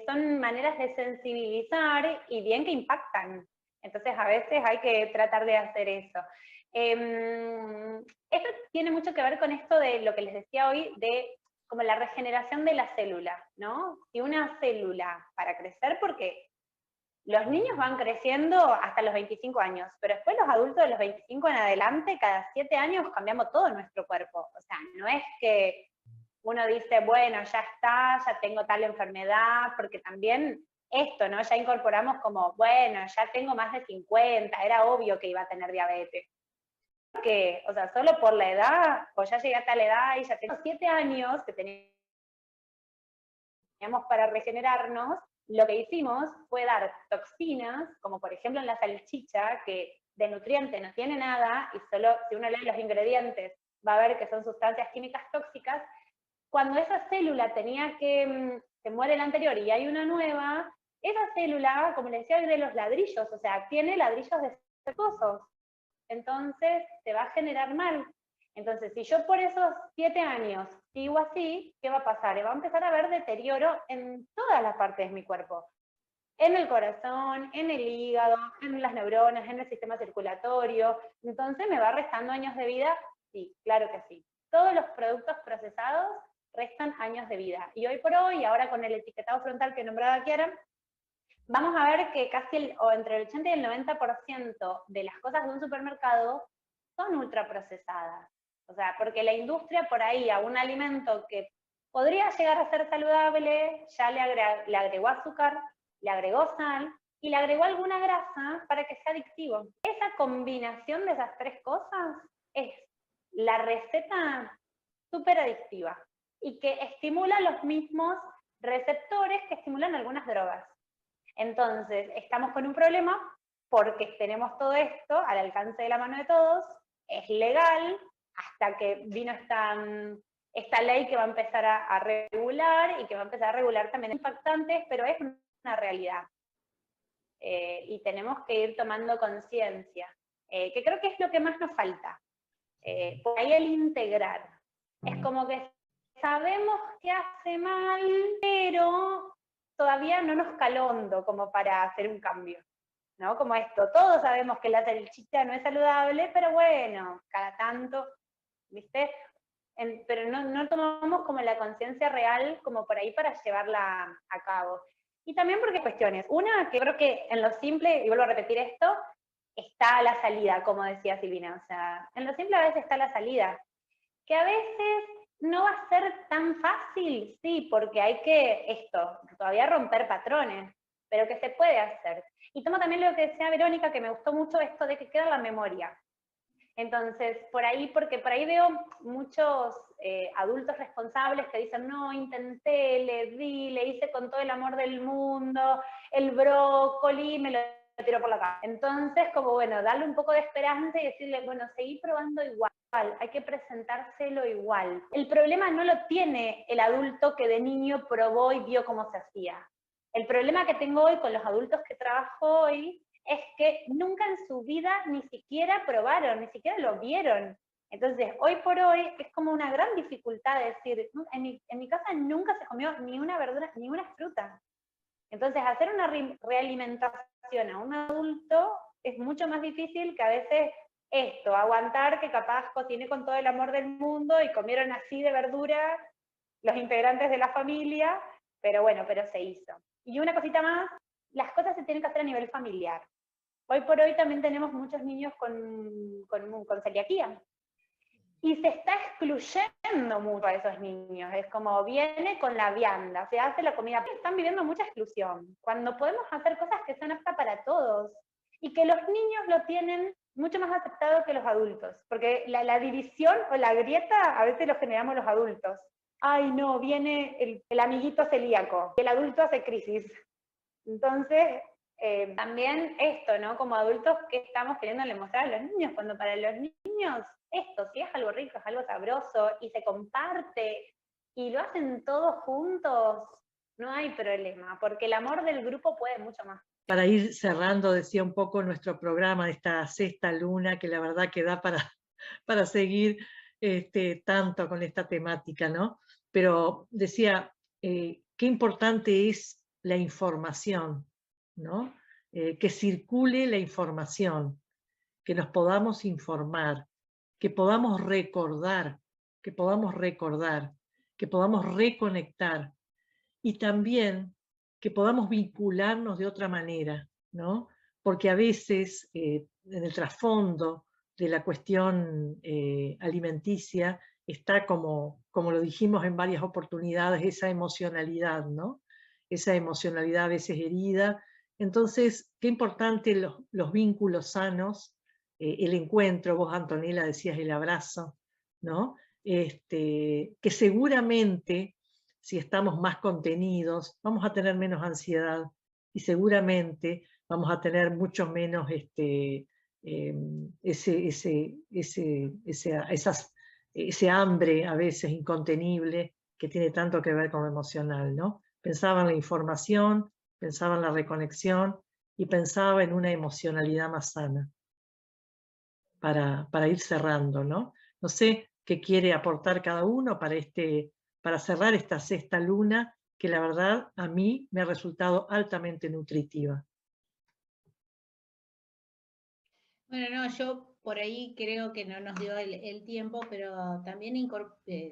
son maneras de sensibilizar y bien que impactan. Entonces a veces hay que tratar de hacer eso. Esto tiene mucho que ver con esto de lo que les decía hoy, de como la regeneración de la célula, ¿no? Si una célula, para crecer, porque los niños van creciendo hasta los 25 años, pero después los adultos de los 25 en adelante, cada 7 años cambiamos todo nuestro cuerpo. O sea, no es que uno dice, bueno, ya está, ya tengo tal enfermedad, porque también esto, ¿no? Ya incorporamos como, bueno, ya tengo más de 50, era obvio que iba a tener diabetes. Que, o sea, solo por la edad, o ya llegué a tal edad y ya tengo 7 años que teníamos para regenerarnos, lo que hicimos fue dar toxinas, como por ejemplo en la salchicha, que de nutriente no tiene nada, y solo si uno lee los ingredientes va a ver que son sustancias químicas tóxicas. Cuando esa célula tenía que, se muere la anterior y hay una nueva, esa célula, como les decía, es de los ladrillos, o sea, tiene ladrillos defectuosos, entonces se va a generar mal. Entonces, si yo por esos 7 años sigo así, ¿qué va a pasar? Va a empezar a haber deterioro en todas las partes de mi cuerpo. En el corazón, en el hígado, en las neuronas, en el sistema circulatorio. Entonces, ¿me va restando años de vida? Sí, claro que sí. Todos los productos procesados restan años de vida. Y hoy por hoy, ahora con el etiquetado frontal que nombraba Kiara, vamos a ver que casi o entre el 80 y el 90% de las cosas de un supermercado son ultraprocesadas. O sea, porque la industria por ahí a un alimento que podría llegar a ser saludable, ya le agregó azúcar, le agregó sal y le agregó alguna grasa para que sea adictivo. Esa combinación de esas tres cosas es la receta súper adictiva y que estimula los mismos receptores que estimulan algunas drogas. Entonces, estamos con un problema porque tenemos todo esto al alcance de la mano de todos, es legal, hasta que vino esta ley que va a empezar a regular, y que va a empezar a regular también impactantes, pero es una realidad. Y tenemos que ir tomando conciencia, que creo que es lo que más nos falta. Por ahí el integrar. Es como que sabemos que hace mal, pero todavía no nos caló hondo como para hacer un cambio, ¿no? Como esto, todos sabemos que la salchicha no es saludable, pero bueno, cada tanto, ¿viste? Pero no tomamos como la conciencia real como por ahí para llevarla a cabo. Y también porque hay cuestiones. Una, que creo que en lo simple, y vuelvo a repetir esto, está la salida, como decía Silvina. O sea, en lo simple a veces está la salida. Que a veces no va a ser tan fácil, sí, porque hay que, todavía romper patrones, pero que se puede hacer. Y tomo también lo que decía Verónica, que me gustó mucho esto de que queda la memoria. Entonces, porque por ahí veo muchos adultos responsables que dicen, no, intenté, le hice con todo el amor del mundo, el brócoli, me lo tiró por la cara. Entonces, como bueno, darle un poco de esperanza y decirle, bueno, seguí probando igual, hay que presentárselo igual. El problema no lo tiene el adulto que de niño probó y vio cómo se hacía. El problema que tengo hoy con los adultos que trabajo hoy es que nunca en su vida ni siquiera probaron, ni siquiera lo vieron. Entonces, hoy por hoy es como una gran dificultad decir, en mi casa nunca se comió ni una verdura, ni una fruta. Entonces, hacer una realimentación a un adulto es mucho más difícil que a veces esto, aguantar que capaz cocine con todo el amor del mundo y comieron así de verdura los integrantes de la familia, pero bueno, pero se hizo. Y una cosita más, las cosas se tienen que hacer a nivel familiar. Hoy por hoy también tenemos muchos niños con celiaquía. Y se está excluyendo mucho a esos niños, es como viene con la vianda, se hace la comida, están viviendo mucha exclusión, cuando podemos hacer cosas que son aptas para todos, y que los niños lo tienen mucho más aceptado que los adultos, porque la división o la grieta a veces lo generamos los adultos. Ay no, viene el amiguito celíaco, el adulto hace crisis. Entonces, también esto, ¿no? Como adultos, ¿qué estamos queriendo mostrar a los niños? Cuando para los niños esto, si es algo rico, es algo sabroso, y se comparte, y lo hacen todos juntos, no hay problema, porque el amor del grupo puede mucho más. Para ir cerrando, decía un poco nuestro programa de esta sexta luna, que la verdad que da para seguir tanto con esta temática, ¿no? Pero decía, qué importante es la información, ¿no? Que circule la información, que nos podamos informar, que podamos recordar, que podamos reconectar, y también que podamos vincularnos de otra manera, ¿no? Porque a veces en el trasfondo de la cuestión alimenticia está, como lo dijimos en varias oportunidades, esa emocionalidad, ¿no? Esa emocionalidad a veces herida. Entonces, qué importante los vínculos sanos, el encuentro, vos Antonella decías el abrazo, ¿no? Que seguramente, si estamos más contenidos, vamos a tener menos ansiedad y seguramente vamos a tener mucho menos ese hambre a veces incontenible que tiene tanto que ver con lo emocional, ¿no? Pensaba en la información, pensaba en la reconexión y pensaba en una emocionalidad más sana para ir cerrando, ¿no? No sé qué quiere aportar cada uno para cerrar esta sexta luna, que la verdad a mí me ha resultado altamente nutritiva. Bueno, no, yo por ahí creo que no nos dio el tiempo, pero también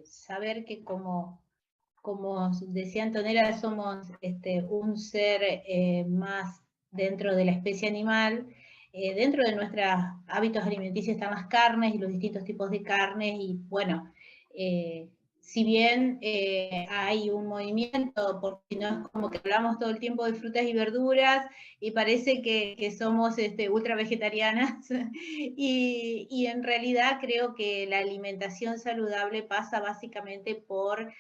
saber que como decía Antonella, somos un ser más dentro de la especie animal. Dentro de nuestros hábitos alimenticios están las carnes y los distintos tipos de carnes, y bueno, si bien hay un movimiento, porque no es como que hablamos todo el tiempo de frutas y verduras y parece que somos ultra vegetarianas, y en realidad creo que la alimentación saludable pasa básicamente por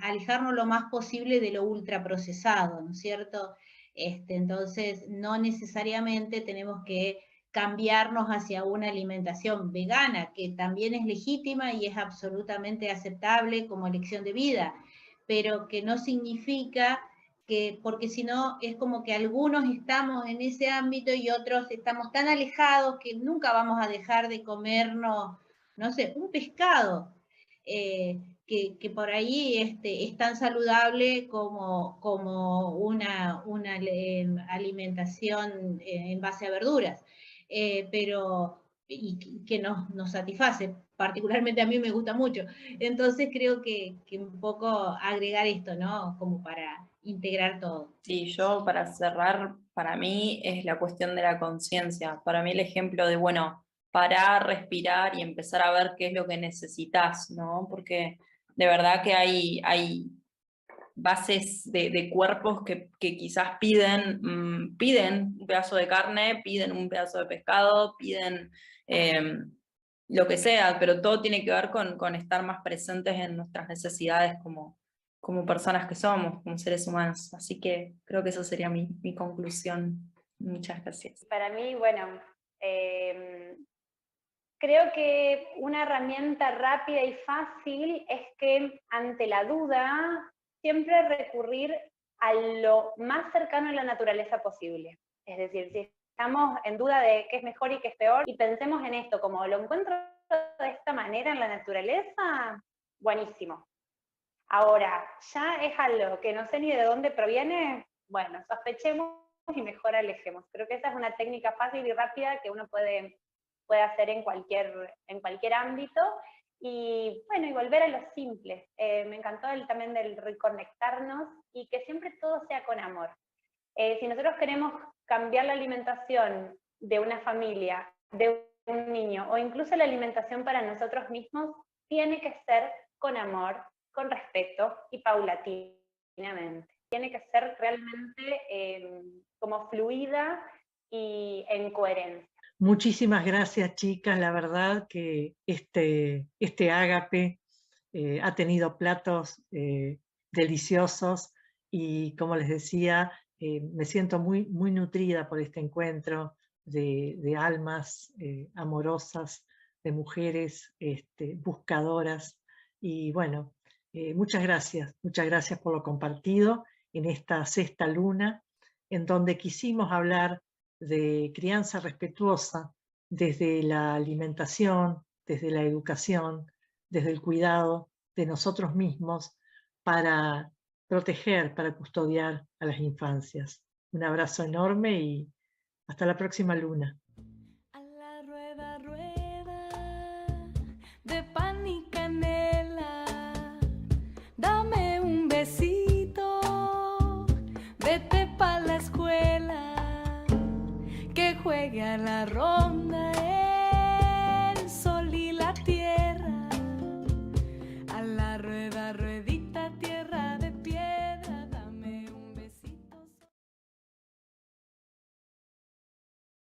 alejarnos lo más posible de lo ultraprocesado, ¿no es cierto? Entonces, no necesariamente tenemos que cambiarnos hacia una alimentación vegana, que también es legítima y es absolutamente aceptable como elección de vida, pero que no significa que, porque si no es como que algunos estamos en ese ámbito y otros estamos tan alejados que nunca vamos a dejar de comernos, no sé, un pescado. Que por ahí es tan saludable como una alimentación en base a verduras, pero y que nos satisface, particularmente a mí me gusta mucho. Entonces creo que un poco agregar esto, ¿no? Como para integrar todo. Sí, yo para cerrar, para mí es la cuestión de la conciencia. Para mí el ejemplo de, bueno, parar, respirar y empezar a ver qué es lo que necesitas, ¿no? Porque de verdad que hay bases de cuerpos que quizás piden un pedazo de carne, piden un pedazo de pescado, piden lo que sea, pero todo tiene que ver con estar más presentes en nuestras necesidades como personas que somos, como seres humanos. Así que creo que eso sería mi conclusión. Muchas gracias. Para mí, bueno, creo que una herramienta rápida y fácil es que ante la duda siempre recurrir a lo más cercano a la naturaleza posible. Es decir, si estamos en duda de qué es mejor y qué es peor, y pensemos en esto, como lo encuentro de esta manera en la naturaleza, buenísimo. Ahora, ya es algo que no sé ni de dónde proviene, bueno, sospechemos y mejor alejemos. Creo que esa es una técnica fácil y rápida que uno puede hacer en cualquier ámbito. Y bueno, y volver a lo simple. Me encantó también del reconectarnos y que siempre todo sea con amor. Si nosotros queremos cambiar la alimentación de una familia, de un niño, o incluso la alimentación para nosotros mismos, tiene que ser con amor, con respeto y paulatinamente. Tiene que ser realmente como fluida y en coherencia. Muchísimas gracias, chicas. La verdad que este ágape ha tenido platos deliciosos y, como les decía, me siento muy, muy nutrida por este encuentro de almas amorosas, de mujeres buscadoras. Y bueno, muchas gracias por lo compartido en esta sexta luna, en donde quisimos hablar de crianza respetuosa desde la alimentación, desde la educación, desde el cuidado de nosotros mismos para proteger, para custodiar a las infancias. Un abrazo enorme y hasta la próxima luna. A la rueda, rueda de pan y canela, dame un besito, vete pa' la escuela, que juegue a la ronda